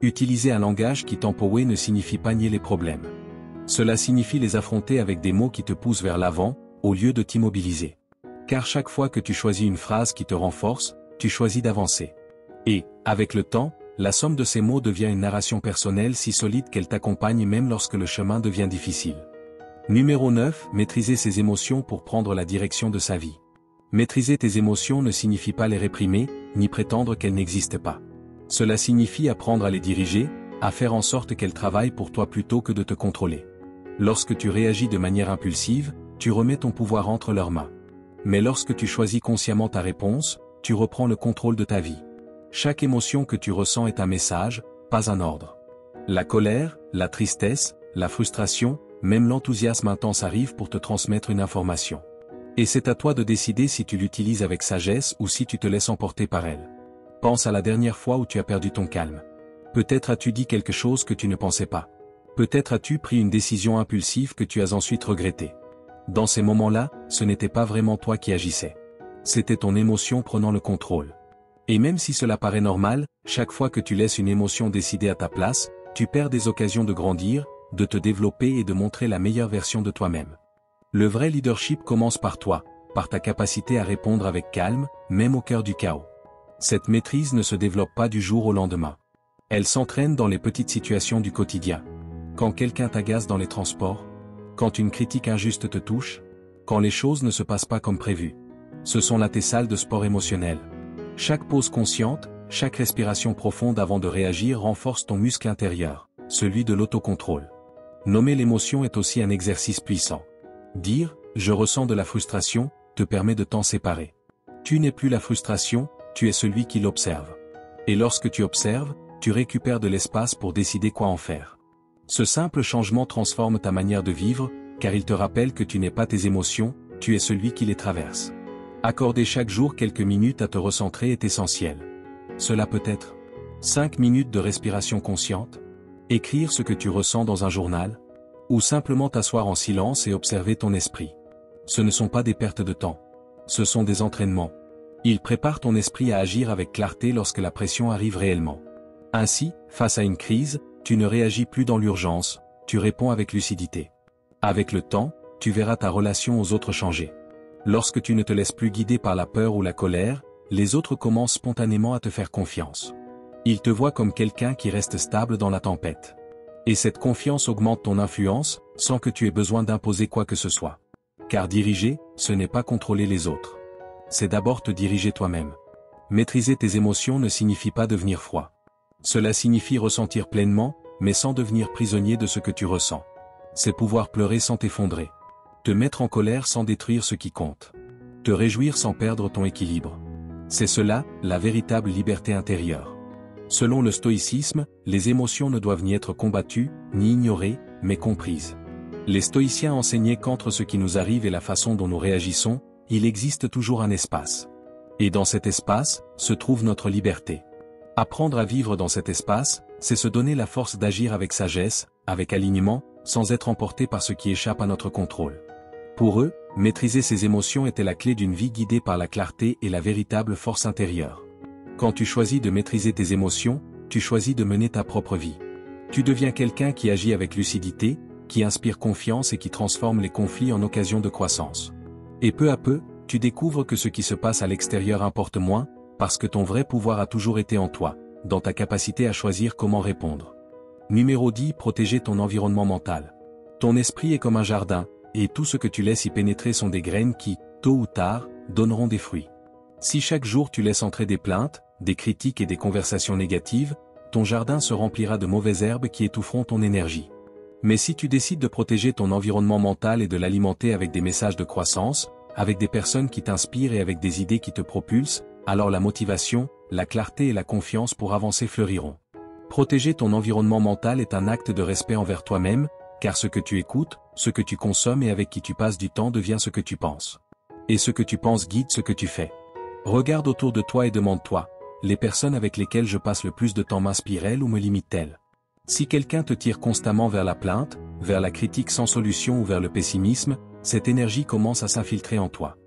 Utiliser un langage qui t'empowe ne signifie pas nier les problèmes. Cela signifie les affronter avec des mots qui te poussent vers l'avant, au lieu de t'immobiliser. Car chaque fois que tu choisis une phrase qui te renforce, tu choisis d'avancer. Et, avec le temps, la somme de ces mots devient une narration personnelle si solide qu'elle t'accompagne même lorsque le chemin devient difficile. Numéro 9. Maîtriser ses émotions pour prendre la direction de sa vie. Maîtriser tes émotions ne signifie pas les réprimer, ni prétendre qu'elles n'existent pas. Cela signifie apprendre à les diriger, à faire en sorte qu'elles travaillent pour toi plutôt que de te contrôler. Lorsque tu réagis de manière impulsive, tu remets ton pouvoir entre leurs mains. Mais lorsque tu choisis consciemment ta réponse, tu reprends le contrôle de ta vie. Chaque émotion que tu ressens est un message, pas un ordre. La colère, la tristesse, la frustration, même l'enthousiasme intense arrivent pour te transmettre une information. Et c'est à toi de décider si tu l'utilises avec sagesse ou si tu te laisses emporter par elle. Pense à la dernière fois où tu as perdu ton calme. Peut-être as-tu dit quelque chose que tu ne pensais pas. Peut-être as-tu pris une décision impulsive que tu as ensuite regrettée. Dans ces moments-là, ce n'était pas vraiment toi qui agissais. C'était ton émotion prenant le contrôle. Et même si cela paraît normal, chaque fois que tu laisses une émotion décider à ta place, tu perds des occasions de grandir, de te développer et de montrer la meilleure version de toi-même. Le vrai leadership commence par toi, par ta capacité à répondre avec calme, même au cœur du chaos. Cette maîtrise ne se développe pas du jour au lendemain. Elle s'entraîne dans les petites situations du quotidien. Quand quelqu'un t'agace dans les transports, quand une critique injuste te touche, quand les choses ne se passent pas comme prévu. Ce sont là tes salles de sport émotionnel. Chaque pause consciente, chaque respiration profonde avant de réagir renforce ton muscle intérieur, celui de l'autocontrôle. Nommer l'émotion est aussi un exercice puissant. Dire « je ressens de la frustration » te permet de t'en séparer. Tu n'es plus la frustration, tu es celui qui l'observe. Et lorsque tu observes, tu récupères de l'espace pour décider quoi en faire. Ce simple changement transforme ta manière de vivre, car il te rappelle que tu n'es pas tes émotions, tu es celui qui les traverse. Accorder chaque jour quelques minutes à te recentrer est essentiel. Cela peut être 5 minutes de respiration consciente, écrire ce que tu ressens dans un journal, ou simplement t'asseoir en silence et observer ton esprit. Ce ne sont pas des pertes de temps. Ce sont des entraînements. Ils préparent ton esprit à agir avec clarté lorsque la pression arrive réellement. Ainsi, face à une crise, tu ne réagis plus dans l'urgence, tu réponds avec lucidité. Avec le temps, tu verras ta relation aux autres changer. Lorsque tu ne te laisses plus guider par la peur ou la colère, les autres commencent spontanément à te faire confiance. Ils te voient comme quelqu'un qui reste stable dans la tempête. Et cette confiance augmente ton influence, sans que tu aies besoin d'imposer quoi que ce soit. Car diriger, ce n'est pas contrôler les autres. C'est d'abord te diriger toi-même. Maîtriser tes émotions ne signifie pas devenir froid. Cela signifie ressentir pleinement, mais sans devenir prisonnier de ce que tu ressens. C'est pouvoir pleurer sans t'effondrer. Te mettre en colère sans détruire ce qui compte. Te réjouir sans perdre ton équilibre. C'est cela, la véritable liberté intérieure. Selon le stoïcisme, les émotions ne doivent ni être combattues, ni ignorées, mais comprises. Les stoïciens enseignaient qu'entre ce qui nous arrive et la façon dont nous réagissons, il existe toujours un espace. Et dans cet espace, se trouve notre liberté. Apprendre à vivre dans cet espace, c'est se donner la force d'agir avec sagesse, avec alignement, sans être emporté par ce qui échappe à notre contrôle. Pour eux, maîtriser ses émotions était la clé d'une vie guidée par la clarté et la véritable force intérieure. Quand tu choisis de maîtriser tes émotions, tu choisis de mener ta propre vie. Tu deviens quelqu'un qui agit avec lucidité, qui inspire confiance et qui transforme les conflits en occasion de croissance. Et peu à peu, tu découvres que ce qui se passe à l'extérieur importe moins, parce que ton vrai pouvoir a toujours été en toi, dans ta capacité à choisir comment répondre. Numéro 10. Protéger ton environnement mental. Ton esprit est comme un jardin, et tout ce que tu laisses y pénétrer sont des graines qui, tôt ou tard, donneront des fruits. Si chaque jour tu laisses entrer des plaintes, des critiques et des conversations négatives, ton jardin se remplira de mauvaises herbes qui étoufferont ton énergie. Mais si tu décides de protéger ton environnement mental et de l'alimenter avec des messages de croissance, avec des personnes qui t'inspirent et avec des idées qui te propulsent, alors la motivation, la clarté et la confiance pour avancer fleuriront. Protéger ton environnement mental est un acte de respect envers toi-même, car ce que tu écoutes, ce que tu consommes et avec qui tu passes du temps devient ce que tu penses. Et ce que tu penses guide ce que tu fais. Regarde autour de toi et demande-toi, les personnes avec lesquelles je passe le plus de temps m'inspirent-elles ou me limitent-elles? Si quelqu'un te tire constamment vers la plainte, vers la critique sans solution ou vers le pessimisme, cette énergie commence à s'infiltrer en toi.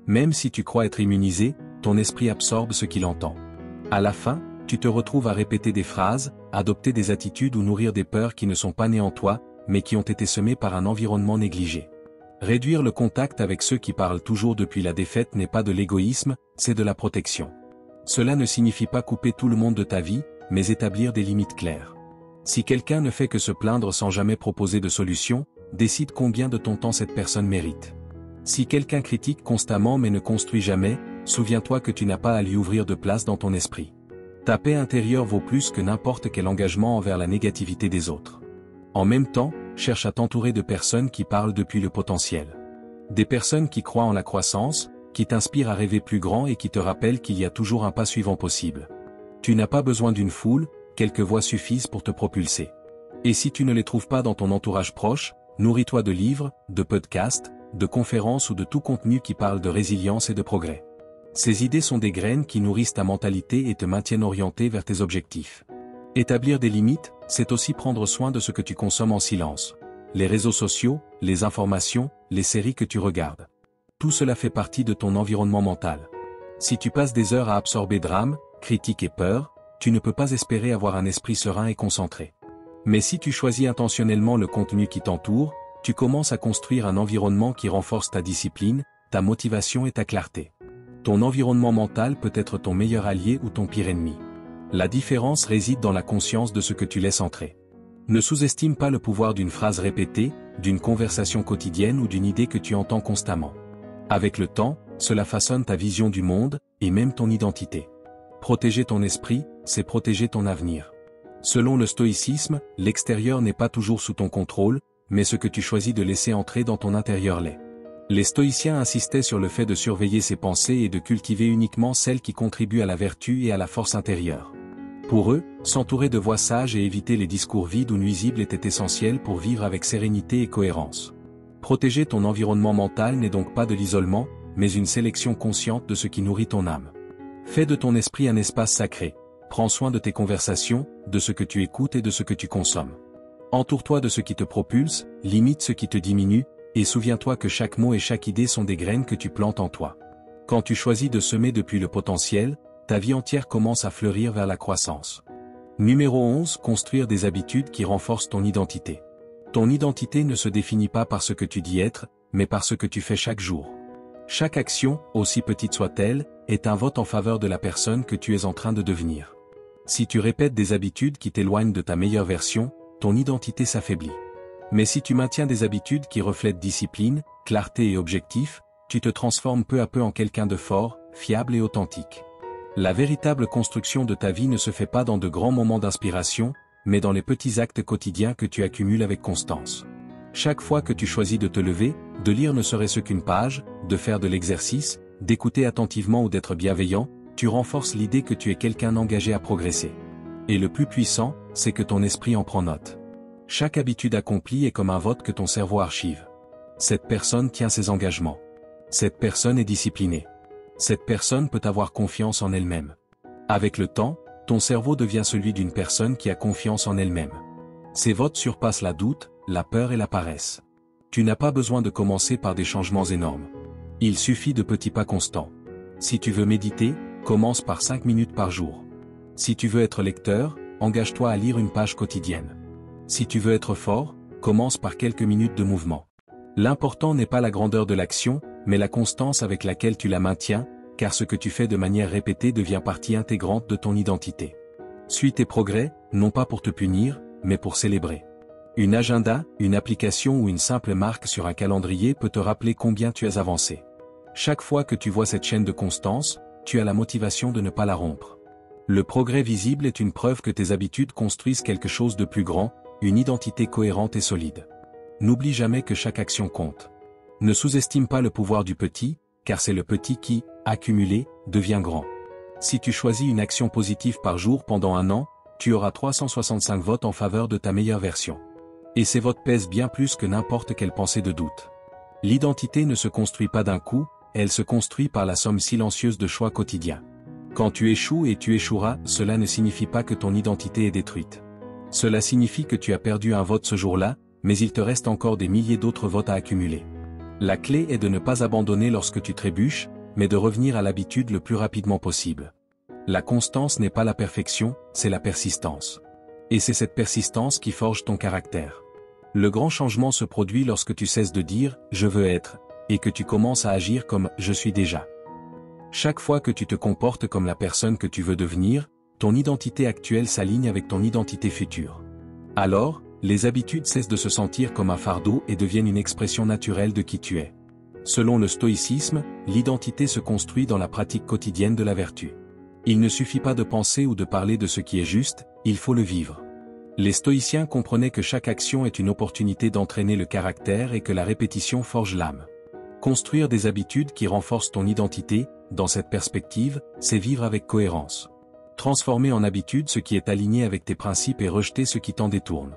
Même si tu crois être immunisé, ton esprit absorbe ce qu'il entend. À la fin, tu te retrouves à répéter des phrases, adopter des attitudes ou nourrir des peurs qui ne sont pas nées en toi, mais qui ont été semées par un environnement négligé. Réduire le contact avec ceux qui parlent toujours depuis la défaite n'est pas de l'égoïsme, c'est de la protection. Cela ne signifie pas couper tout le monde de ta vie, mais établir des limites claires. Si quelqu'un ne fait que se plaindre sans jamais proposer de solution, décide combien de ton temps cette personne mérite. Si quelqu'un critique constamment mais ne construit jamais, souviens-toi que tu n'as pas à lui ouvrir de place dans ton esprit. Ta paix intérieure vaut plus que n'importe quel engagement envers la négativité des autres. En même temps, cherche à t'entourer de personnes qui parlent depuis le potentiel. Des personnes qui croient en la croissance, qui t'inspirent à rêver plus grand et qui te rappellent qu'il y a toujours un pas suivant possible. Tu n'as pas besoin d'une foule, quelques voix suffisent pour te propulser. Et si tu ne les trouves pas dans ton entourage proche, nourris-toi de livres, de podcasts, de conférences ou de tout contenu qui parle de résilience et de progrès. Ces idées sont des graines qui nourrissent ta mentalité et te maintiennent orienté vers tes objectifs. Établir des limites, c'est aussi prendre soin de ce que tu consommes en silence. Les réseaux sociaux, les informations, les séries que tu regardes. Tout cela fait partie de ton environnement mental. Si tu passes des heures à absorber drames, critiques et peurs, tu ne peux pas espérer avoir un esprit serein et concentré. Mais si tu choisis intentionnellement le contenu qui t'entoure, tu commences à construire un environnement qui renforce ta discipline, ta motivation et ta clarté. Ton environnement mental peut être ton meilleur allié ou ton pire ennemi. La différence réside dans la conscience de ce que tu laisses entrer. Ne sous-estime pas le pouvoir d'une phrase répétée, d'une conversation quotidienne ou d'une idée que tu entends constamment. Avec le temps, cela façonne ta vision du monde, et même ton identité. Protéger ton esprit, c'est protéger ton avenir. Selon le stoïcisme, l'extérieur n'est pas toujours sous ton contrôle, mais ce que tu choisis de laisser entrer dans ton intérieur l'est. Les stoïciens insistaient sur le fait de surveiller ses pensées et de cultiver uniquement celles qui contribuent à la vertu et à la force intérieure. Pour eux, s'entourer de voix sages et éviter les discours vides ou nuisibles était essentiel pour vivre avec sérénité et cohérence. Protéger ton environnement mental n'est donc pas de l'isolement, mais une sélection consciente de ce qui nourrit ton âme. Fais de ton esprit un espace sacré. Prends soin de tes conversations, de ce que tu écoutes et de ce que tu consommes. Entoure-toi de ce qui te propulse, limite ce qui te diminue, et souviens-toi que chaque mot et chaque idée sont des graines que tu plantes en toi. Quand tu choisis de semer depuis le potentiel, ta vie entière commence à fleurir vers la croissance. Numéro 11. Construire des habitudes qui renforcent ton identité. Ton identité ne se définit pas par ce que tu dis être, mais par ce que tu fais chaque jour. Chaque action, aussi petite soit-elle, est un vote en faveur de la personne que tu es en train de devenir. Si tu répètes des habitudes qui t'éloignent de ta meilleure version, ton identité s'affaiblit. Mais si tu maintiens des habitudes qui reflètent discipline, clarté et objectif, tu te transformes peu à peu en quelqu'un de fort, fiable et authentique. La véritable construction de ta vie ne se fait pas dans de grands moments d'inspiration, mais dans les petits actes quotidiens que tu accumules avec constance. Chaque fois que tu choisis de te lever, de lire ne serait-ce qu'une page, de faire de l'exercice, d'écouter attentivement ou d'être bienveillant, tu renforces l'idée que tu es quelqu'un engagé à progresser. Et le plus puissant, c'est que ton esprit en prend note. Chaque habitude accomplie est comme un vote que ton cerveau archive. Cette personne tient ses engagements. Cette personne est disciplinée. Cette personne peut avoir confiance en elle-même. Avec le temps, ton cerveau devient celui d'une personne qui a confiance en elle-même. Ces votes surpassent la doute, la peur et la paresse. Tu n'as pas besoin de commencer par des changements énormes. Il suffit de petits pas constants. Si tu veux méditer, commence par 5 minutes par jour. Si tu veux être lecteur, engage-toi à lire une page quotidienne. Si tu veux être fort, commence par quelques minutes de mouvement. L'important n'est pas la grandeur de l'action, mais la constance avec laquelle tu la maintiens, car ce que tu fais de manière répétée devient partie intégrante de ton identité. Suis tes progrès, non pas pour te punir, mais pour célébrer. Une agenda, une application ou une simple marque sur un calendrier peut te rappeler combien tu as avancé. Chaque fois que tu vois cette chaîne de constance, tu as la motivation de ne pas la rompre. Le progrès visible est une preuve que tes habitudes construisent quelque chose de plus grand, une identité cohérente et solide. N'oublie jamais que chaque action compte. Ne sous-estime pas le pouvoir du petit, car c'est le petit qui, accumulé, devient grand. Si tu choisis une action positive par jour pendant 1 an, tu auras 365 votes en faveur de ta meilleure version. Et ces votes pèsent bien plus que n'importe quelle pensée de doute. L'identité ne se construit pas d'un coup, elle se construit par la somme silencieuse de choix quotidiens. Quand tu échoues et tu échoueras, cela ne signifie pas que ton identité est détruite. Cela signifie que tu as perdu un vote ce jour-là, mais il te reste encore des milliers d'autres votes à accumuler. La clé est de ne pas abandonner lorsque tu trébuches, mais de revenir à l'habitude le plus rapidement possible. La constance n'est pas la perfection, c'est la persistance. Et c'est cette persistance qui forge ton caractère. Le grand changement se produit lorsque tu cesses de dire « je veux être » et que tu commences à agir comme « je suis déjà ». Chaque fois que tu te comportes comme la personne que tu veux devenir, ton identité actuelle s'aligne avec ton identité future. Alors, les habitudes cessent de se sentir comme un fardeau et deviennent une expression naturelle de qui tu es. Selon le stoïcisme, l'identité se construit dans la pratique quotidienne de la vertu. Il ne suffit pas de penser ou de parler de ce qui est juste, il faut le vivre. Les stoïciens comprenaient que chaque action est une opportunité d'entraîner le caractère et que la répétition forge l'âme. Construire des habitudes qui renforcent ton identité, dans cette perspective, c'est vivre avec cohérence. Transformer en habitude ce qui est aligné avec tes principes et rejeter ce qui t'en détourne.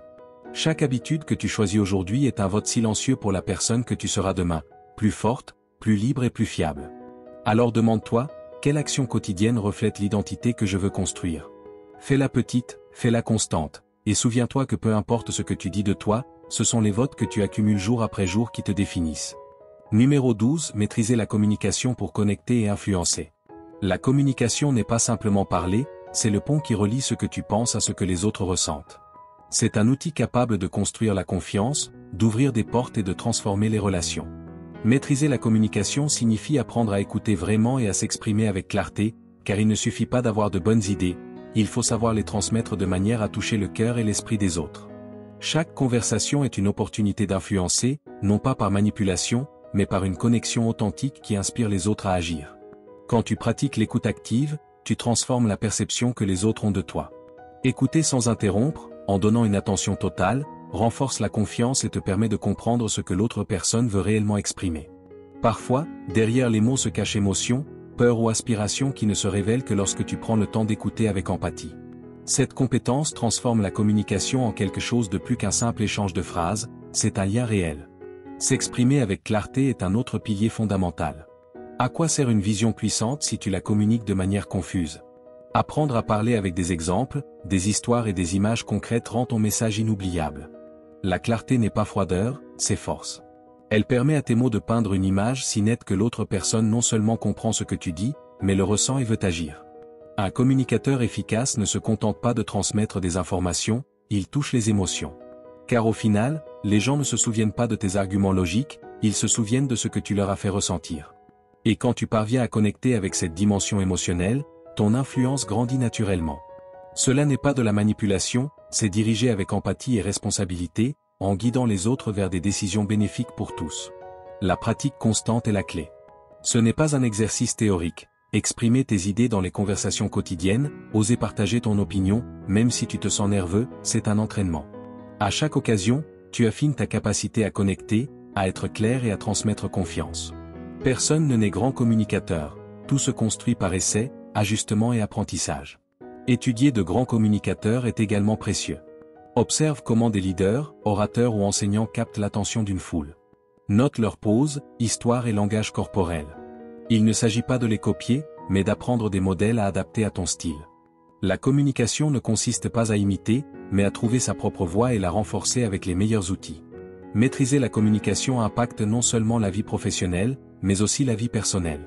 Chaque habitude que tu choisis aujourd'hui est un vote silencieux pour la personne que tu seras demain, plus forte, plus libre et plus fiable. Alors demande-toi, quelle action quotidienne reflète l'identité que je veux construire? Fais-la petite, fais-la constante, et souviens-toi que peu importe ce que tu dis de toi, ce sont les votes que tu accumules jour après jour qui te définissent. Numéro 12. Maîtriser la communication pour connecter et influencer. La communication n'est pas simplement parler, c'est le pont qui relie ce que tu penses à ce que les autres ressentent. C'est un outil capable de construire la confiance, d'ouvrir des portes et de transformer les relations. Maîtriser la communication signifie apprendre à écouter vraiment et à s'exprimer avec clarté, car il ne suffit pas d'avoir de bonnes idées, il faut savoir les transmettre de manière à toucher le cœur et l'esprit des autres. Chaque conversation est une opportunité d'influencer, non pas par manipulation, mais par une connexion authentique qui inspire les autres à agir. Quand tu pratiques l'écoute active, tu transformes la perception que les autres ont de toi. Écouter sans interrompre, en donnant une attention totale, renforce la confiance et te permet de comprendre ce que l'autre personne veut réellement exprimer. Parfois, derrière les mots se cachent émotions, peur ou aspiration qui ne se révèlent que lorsque tu prends le temps d'écouter avec empathie. Cette compétence transforme la communication en quelque chose de plus qu'un simple échange de phrases, c'est un lien réel. S'exprimer avec clarté est un autre pilier fondamental. À quoi sert une vision puissante si tu la communiques de manière confuse? Apprendre à parler avec des exemples, des histoires et des images concrètes rend ton message inoubliable. La clarté n'est pas froideur, c'est force. Elle permet à tes mots de peindre une image si nette que l'autre personne non seulement comprend ce que tu dis, mais le ressent et veut agir. Un communicateur efficace ne se contente pas de transmettre des informations, il touche les émotions. Car au final, les gens ne se souviennent pas de tes arguments logiques, ils se souviennent de ce que tu leur as fait ressentir. Et quand tu parviens à connecter avec cette dimension émotionnelle, ton influence grandit naturellement. Cela n'est pas de la manipulation, c'est dirigé avec empathie et responsabilité, en guidant les autres vers des décisions bénéfiques pour tous. La pratique constante est la clé. Ce n'est pas un exercice théorique. Exprimer tes idées dans les conversations quotidiennes, oser partager ton opinion, même si tu te sens nerveux, c'est un entraînement. À chaque occasion, tu affines ta capacité à connecter, à être clair et à transmettre confiance. Personne ne naît grand communicateur, tout se construit par essai, ajustement et apprentissage. Étudier de grands communicateurs est également précieux. Observe comment des leaders, orateurs ou enseignants captent l'attention d'une foule. Note leurs poses, histoire et langage corporel. Il ne s'agit pas de les copier, mais d'apprendre des modèles à adapter à ton style. La communication ne consiste pas à imiter, mais à trouver sa propre voix et la renforcer avec les meilleurs outils. Maîtriser la communication impacte non seulement la vie professionnelle, mais aussi la vie personnelle.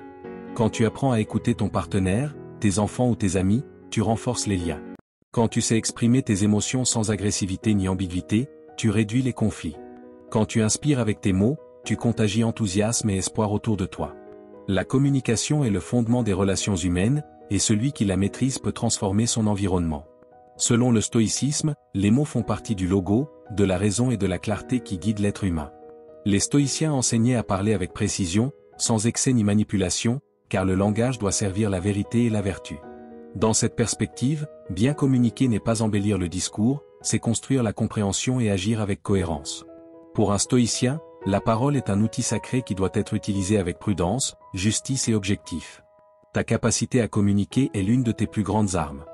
Quand tu apprends à écouter ton partenaire, tes enfants ou tes amis, tu renforces les liens. Quand tu sais exprimer tes émotions sans agressivité ni ambiguïté, tu réduis les conflits. Quand tu inspires avec tes mots, tu contagies enthousiasme et espoir autour de toi. La communication est le fondement des relations humaines, et celui qui la maîtrise peut transformer son environnement. Selon le stoïcisme, les mots font partie du logo, de la raison et de la clarté qui guident l'être humain. Les stoïciens enseignaient à parler avec précision, sans excès ni manipulation, car le langage doit servir la vérité et la vertu. Dans cette perspective, bien communiquer n'est pas embellir le discours, c'est construire la compréhension et agir avec cohérence. Pour un stoïcien, la parole est un outil sacré qui doit être utilisé avec prudence, justice et objectif. Ta capacité à communiquer est l'une de tes plus grandes armes.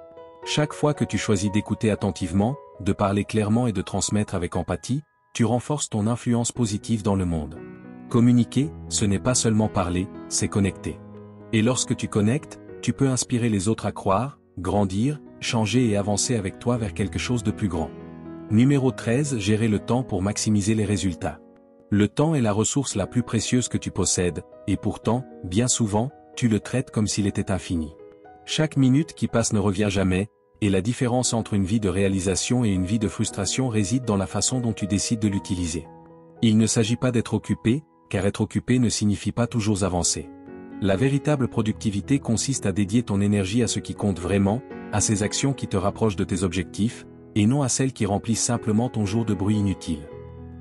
Chaque fois que tu choisis d'écouter attentivement, de parler clairement et de transmettre avec empathie, tu renforces ton influence positive dans le monde. Communiquer, ce n'est pas seulement parler, c'est connecter. Et lorsque tu connectes, tu peux inspirer les autres à croire, grandir, changer et avancer avec toi vers quelque chose de plus grand. Numéro 13. Gérer le temps pour maximiser les résultats. Le temps est la ressource la plus précieuse que tu possèdes, et pourtant, bien souvent, tu le traites comme s'il était infini. Chaque minute qui passe ne revient jamais, et la différence entre une vie de réalisation et une vie de frustration réside dans la façon dont tu décides de l'utiliser. Il ne s'agit pas d'être occupé, car être occupé ne signifie pas toujours avancer. La véritable productivité consiste à dédier ton énergie à ce qui compte vraiment, à ces actions qui te rapprochent de tes objectifs, et non à celles qui remplissent simplement ton jour de bruit inutile.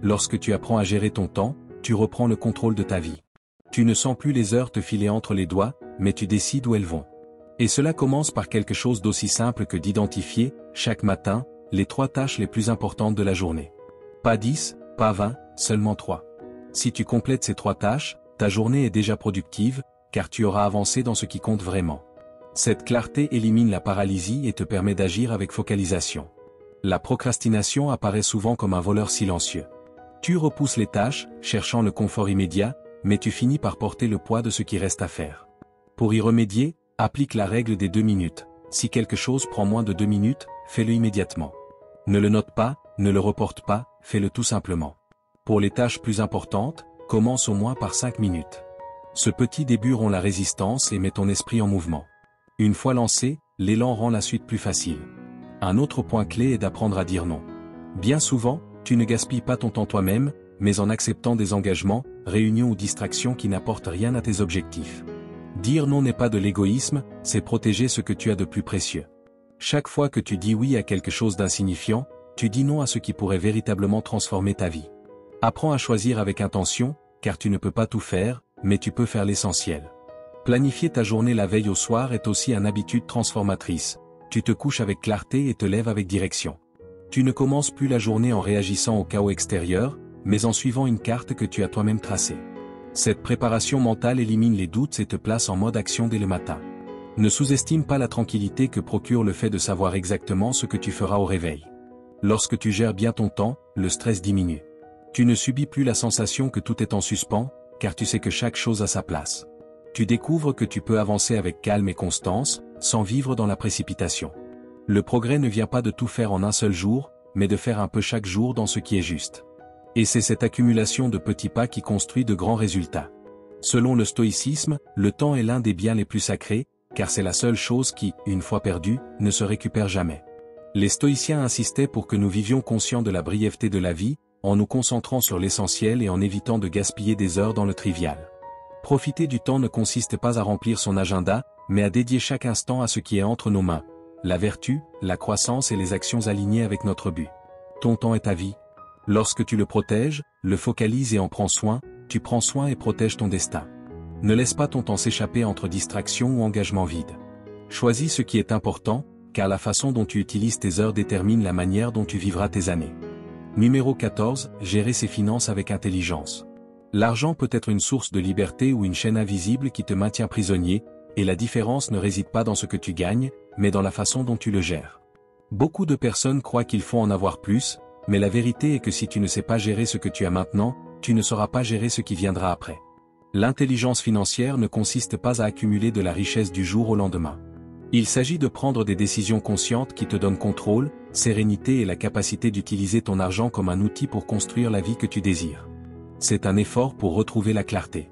Lorsque tu apprends à gérer ton temps, tu reprends le contrôle de ta vie. Tu ne sens plus les heures te filer entre les doigts, mais tu décides où elles vont. Et cela commence par quelque chose d'aussi simple que d'identifier, chaque matin, les 3 tâches les plus importantes de la journée. Pas 10, pas 20, seulement 3. Si tu complètes ces 3 tâches, ta journée est déjà productive, car tu auras avancé dans ce qui compte vraiment. Cette clarté élimine la paralysie et te permet d'agir avec focalisation. La procrastination apparaît souvent comme un voleur silencieux. Tu repousses les tâches, cherchant le confort immédiat, mais tu finis par porter le poids de ce qui reste à faire. Pour y remédier, applique la règle des 2 minutes. Si quelque chose prend moins de 2 minutes, fais-le immédiatement. Ne le note pas, ne le reporte pas, fais-le tout simplement. Pour les tâches plus importantes, commence au moins par 5 minutes. Ce petit début rompt la résistance et met ton esprit en mouvement. Une fois lancé, l'élan rend la suite plus facile. Un autre point clé est d'apprendre à dire non. Bien souvent, tu ne gaspilles pas ton temps toi-même, mais en acceptant des engagements, réunions ou distractions qui n'apportent rien à tes objectifs. Dire non n'est pas de l'égoïsme, c'est protéger ce que tu as de plus précieux. Chaque fois que tu dis oui à quelque chose d'insignifiant, tu dis non à ce qui pourrait véritablement transformer ta vie. Apprends à choisir avec intention, car tu ne peux pas tout faire, mais tu peux faire l'essentiel. Planifier ta journée la veille au soir est aussi une habitude transformatrice. Tu te couches avec clarté et te lèves avec direction. Tu ne commences plus la journée en réagissant au chaos extérieur, mais en suivant une carte que tu as toi-même tracée. Cette préparation mentale élimine les doutes et te place en mode action dès le matin. Ne sous-estime pas la tranquillité que procure le fait de savoir exactement ce que tu feras au réveil. Lorsque tu gères bien ton temps, le stress diminue. Tu ne subis plus la sensation que tout est en suspens, car tu sais que chaque chose a sa place. Tu découvres que tu peux avancer avec calme et constance, sans vivre dans la précipitation. Le progrès ne vient pas de tout faire en un seul jour, mais de faire un peu chaque jour dans ce qui est juste. Et c'est cette accumulation de petits pas qui construit de grands résultats. Selon le stoïcisme, le temps est l'un des biens les plus sacrés, car c'est la seule chose qui, une fois perdue, ne se récupère jamais. Les stoïciens insistaient pour que nous vivions conscients de la brièveté de la vie, en nous concentrant sur l'essentiel et en évitant de gaspiller des heures dans le trivial. Profiter du temps ne consiste pas à remplir son agenda, mais à dédier chaque instant à ce qui est entre nos mains. La vertu, la croissance et les actions alignées avec notre but. Ton temps est ta vie. Lorsque tu le protèges, le focalises et en prends soin, tu prends soin et protèges ton destin. Ne laisse pas ton temps s'échapper entre distractions ou engagements vides. Choisis ce qui est important, car la façon dont tu utilises tes heures détermine la manière dont tu vivras tes années. Numéro 14. Gérer ses finances avec intelligence. L'argent peut être une source de liberté ou une chaîne invisible qui te maintient prisonnier, et la différence ne réside pas dans ce que tu gagnes, mais dans la façon dont tu le gères. Beaucoup de personnes croient qu'il faut en avoir plus, mais la vérité est que si tu ne sais pas gérer ce que tu as maintenant, tu ne sauras pas gérer ce qui viendra après. L'intelligence financière ne consiste pas à accumuler de la richesse du jour au lendemain. Il s'agit de prendre des décisions conscientes qui te donnent contrôle, sérénité et la capacité d'utiliser ton argent comme un outil pour construire la vie que tu désires. C'est un effort pour retrouver la clarté.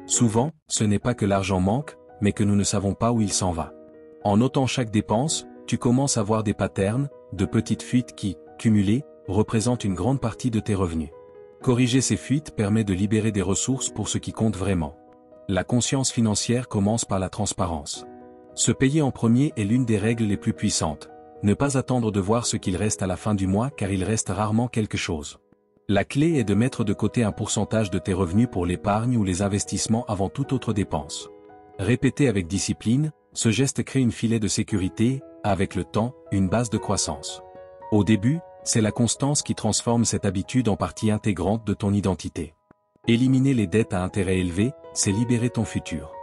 Souvent, ce n'est pas que l'argent manque, mais que nous ne savons pas où il s'en va. En notant chaque dépense, tu commences à voir des patterns, de petites fuites qui, cumulées, représentent une grande partie de tes revenus. Corriger ces fuites permet de libérer des ressources pour ce qui compte vraiment. La conscience financière commence par la transparence. Se payer en premier est l'une des règles les plus puissantes. Ne pas attendre de voir ce qu'il reste à la fin du mois car il reste rarement quelque chose. La clé est de mettre de côté un pourcentage de tes revenus pour l'épargne ou les investissements avant toute autre dépense. Répéter avec discipline, ce geste crée une filet de sécurité, avec le temps, une base de croissance. Au début, c'est la constance qui transforme cette habitude en partie intégrante de ton identité. Éliminer les dettes à intérêt élevé, c'est libérer ton futur.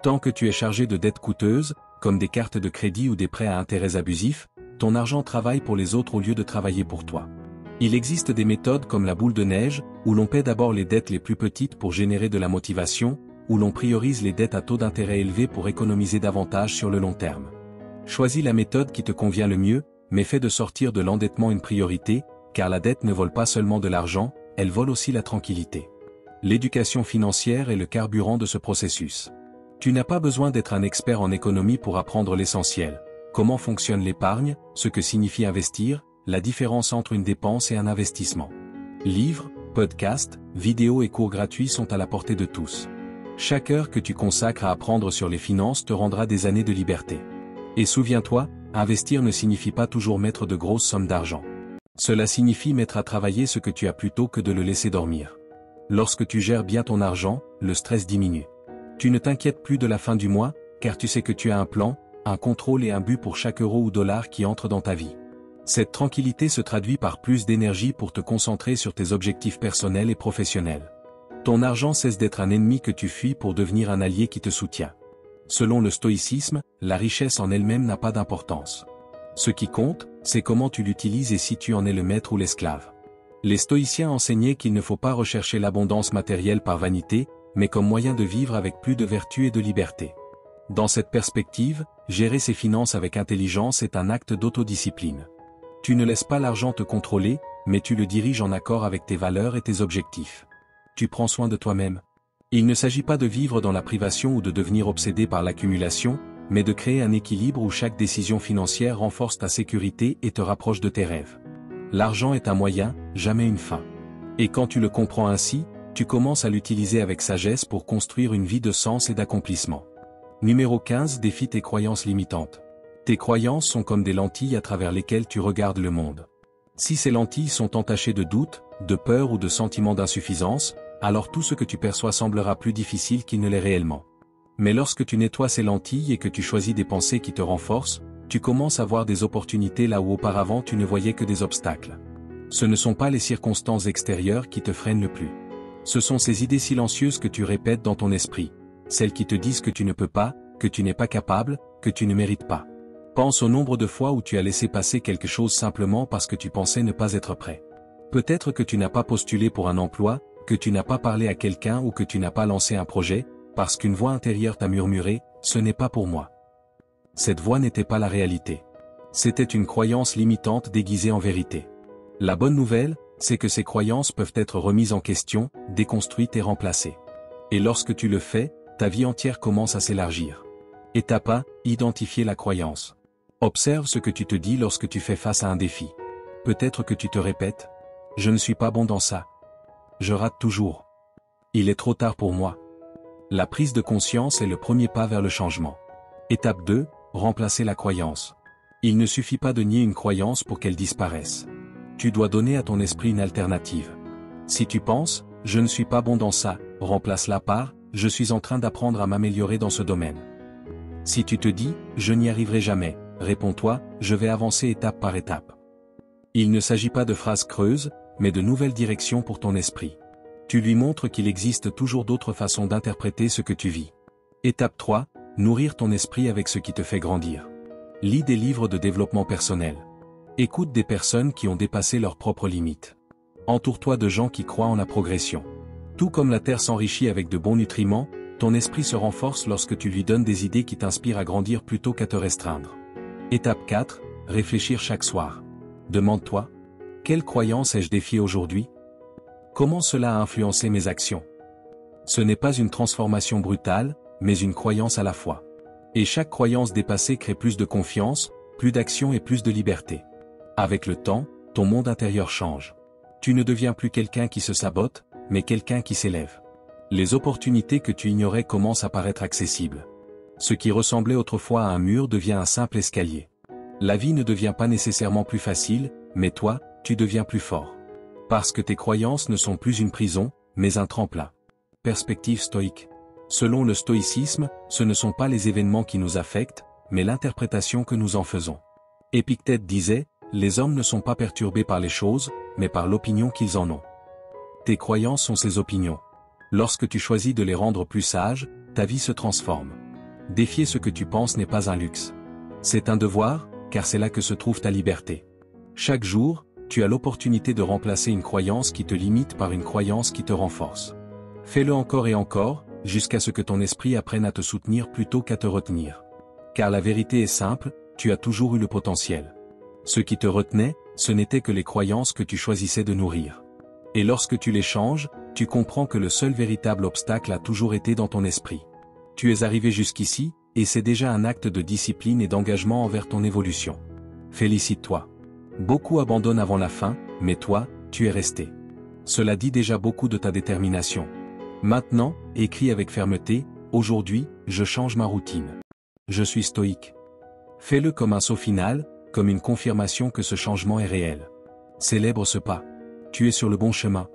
Tant que tu es chargé de dettes coûteuses, comme des cartes de crédit ou des prêts à intérêts abusifs, ton argent travaille pour les autres au lieu de travailler pour toi. Il existe des méthodes comme la boule de neige, où l'on paie d'abord les dettes les plus petites pour générer de la motivation, où l'on priorise les dettes à taux d'intérêt élevé pour économiser davantage sur le long terme. Choisis la méthode qui te convient le mieux, mais fais de sortir de l'endettement une priorité, car la dette ne vole pas seulement de l'argent, elle vole aussi la tranquillité. L'éducation financière est le carburant de ce processus. Tu n'as pas besoin d'être un expert en économie pour apprendre l'essentiel. Comment fonctionne l'épargne, ce que signifie investir, la différence entre une dépense et un investissement. Livres, podcasts, vidéos et cours gratuits sont à la portée de tous. Chaque heure que tu consacres à apprendre sur les finances te rendra des années de liberté. Et souviens-toi, investir ne signifie pas toujours mettre de grosses sommes d'argent. Cela signifie mettre à travailler ce que tu as plutôt que de le laisser dormir. Lorsque tu gères bien ton argent, le stress diminue. Tu ne t'inquiètes plus de la fin du mois, car tu sais que tu as un plan, un contrôle et un but pour chaque euro ou dollar qui entre dans ta vie. Cette tranquillité se traduit par plus d'énergie pour te concentrer sur tes objectifs personnels et professionnels. Ton argent cesse d'être un ennemi que tu fuis pour devenir un allié qui te soutient. Selon le stoïcisme, la richesse en elle-même n'a pas d'importance. Ce qui compte, c'est comment tu l'utilises et si tu en es le maître ou l'esclave. Les stoïciens enseignaient qu'il ne faut pas rechercher l'abondance matérielle par vanité, mais comme moyen de vivre avec plus de vertu et de liberté. Dans cette perspective, gérer ses finances avec intelligence est un acte d'autodiscipline. Tu ne laisses pas l'argent te contrôler, mais tu le diriges en accord avec tes valeurs et tes objectifs. Tu prends soin de toi-même. Il ne s'agit pas de vivre dans la privation ou de devenir obsédé par l'accumulation, mais de créer un équilibre où chaque décision financière renforce ta sécurité et te rapproche de tes rêves. L'argent est un moyen, jamais une fin. Et quand tu le comprends ainsi, tu commences à l'utiliser avec sagesse pour construire une vie de sens et d'accomplissement. Numéro 15. Défie tes croyances limitantes. Tes croyances sont comme des lentilles à travers lesquelles tu regardes le monde. Si ces lentilles sont entachées de doutes, de peur ou de sentiments d'insuffisance, alors tout ce que tu perçois semblera plus difficile qu'il ne l'est réellement. Mais lorsque tu nettoies ces lentilles et que tu choisis des pensées qui te renforcent, tu commences à voir des opportunités là où auparavant tu ne voyais que des obstacles. Ce ne sont pas les circonstances extérieures qui te freinent le plus. Ce sont ces idées silencieuses que tu répètes dans ton esprit, celles qui te disent que tu ne peux pas, que tu n'es pas capable, que tu ne mérites pas. Pense au nombre de fois où tu as laissé passer quelque chose simplement parce que tu pensais ne pas être prêt. Peut-être que tu n'as pas postulé pour un emploi, que tu n'as pas parlé à quelqu'un ou que tu n'as pas lancé un projet, parce qu'une voix intérieure t'a murmuré « ce n'est pas pour moi ». Cette voix n'était pas la réalité. C'était une croyance limitante déguisée en vérité. La bonne nouvelle, c'est que ces croyances peuvent être remises en question, déconstruites et remplacées. Et lorsque tu le fais, ta vie entière commence à s'élargir. Étape 1, identifier la croyance. Observe ce que tu te dis lorsque tu fais face à un défi. Peut-être que tu te répètes « je ne suis pas bon dans ça. Je rate toujours. Il est trop tard pour moi ». La prise de conscience est le premier pas vers le changement. Étape 2, remplacer la croyance. Il ne suffit pas de nier une croyance pour qu'elle disparaisse. Tu dois donner à ton esprit une alternative. Si tu penses « je ne suis pas bon dans ça », remplace-la par « je suis en train d'apprendre à m'améliorer dans ce domaine ». Si tu te dis « je n'y arriverai jamais », réponds-toi « je vais avancer étape par étape ». Il ne s'agit pas de phrases creuses, mais de nouvelles directions pour ton esprit. Tu lui montres qu'il existe toujours d'autres façons d'interpréter ce que tu vis. Étape 3, nourrir ton esprit avec ce qui te fait grandir. Lis des livres de développement personnel. Écoute des personnes qui ont dépassé leurs propres limites. Entoure-toi de gens qui croient en la progression. Tout comme la terre s'enrichit avec de bons nutriments, ton esprit se renforce lorsque tu lui donnes des idées qui t'inspirent à grandir plutôt qu'à te restreindre. Étape 4, réfléchir chaque soir. Demande-toi, quelle croyance ai-je défiée aujourd'hui? Comment cela a influencé mes actions? Ce n'est pas une transformation brutale, mais une croyance à la fois. Et chaque croyance dépassée crée plus de confiance, plus d'action et plus de liberté. Avec le temps, ton monde intérieur change. Tu ne deviens plus quelqu'un qui se sabote, mais quelqu'un qui s'élève. Les opportunités que tu ignorais commencent à paraître accessibles. Ce qui ressemblait autrefois à un mur devient un simple escalier. La vie ne devient pas nécessairement plus facile, mais toi, tu deviens plus fort. Parce que tes croyances ne sont plus une prison, mais un tremplin. Perspective stoïque. Selon le stoïcisme, ce ne sont pas les événements qui nous affectent, mais l'interprétation que nous en faisons. Épictète disait, les hommes ne sont pas perturbés par les choses, mais par l'opinion qu'ils en ont. Tes croyances sont ces opinions. Lorsque tu choisis de les rendre plus sages, ta vie se transforme. Défier ce que tu penses n'est pas un luxe. C'est un devoir, car c'est là que se trouve ta liberté. Chaque jour, tu as l'opportunité de remplacer une croyance qui te limite par une croyance qui te renforce. Fais-le encore et encore, jusqu'à ce que ton esprit apprenne à te soutenir plutôt qu'à te retenir. Car la vérité est simple, tu as toujours eu le potentiel. Ce qui te retenait, ce n'était que les croyances que tu choisissais de nourrir. Et lorsque tu les changes, tu comprends que le seul véritable obstacle a toujours été dans ton esprit. Tu es arrivé jusqu'ici, et c'est déjà un acte de discipline et d'engagement envers ton évolution. Félicite-toi. Beaucoup abandonnent avant la fin, mais toi, tu es resté. Cela dit déjà beaucoup de ta détermination. Maintenant, écris avec fermeté, aujourd'hui, je change ma routine. Je suis stoïque. Fais-le comme un saut final, comme une confirmation que ce changement est réel. Célèbre ce pas. Tu es sur le bon chemin.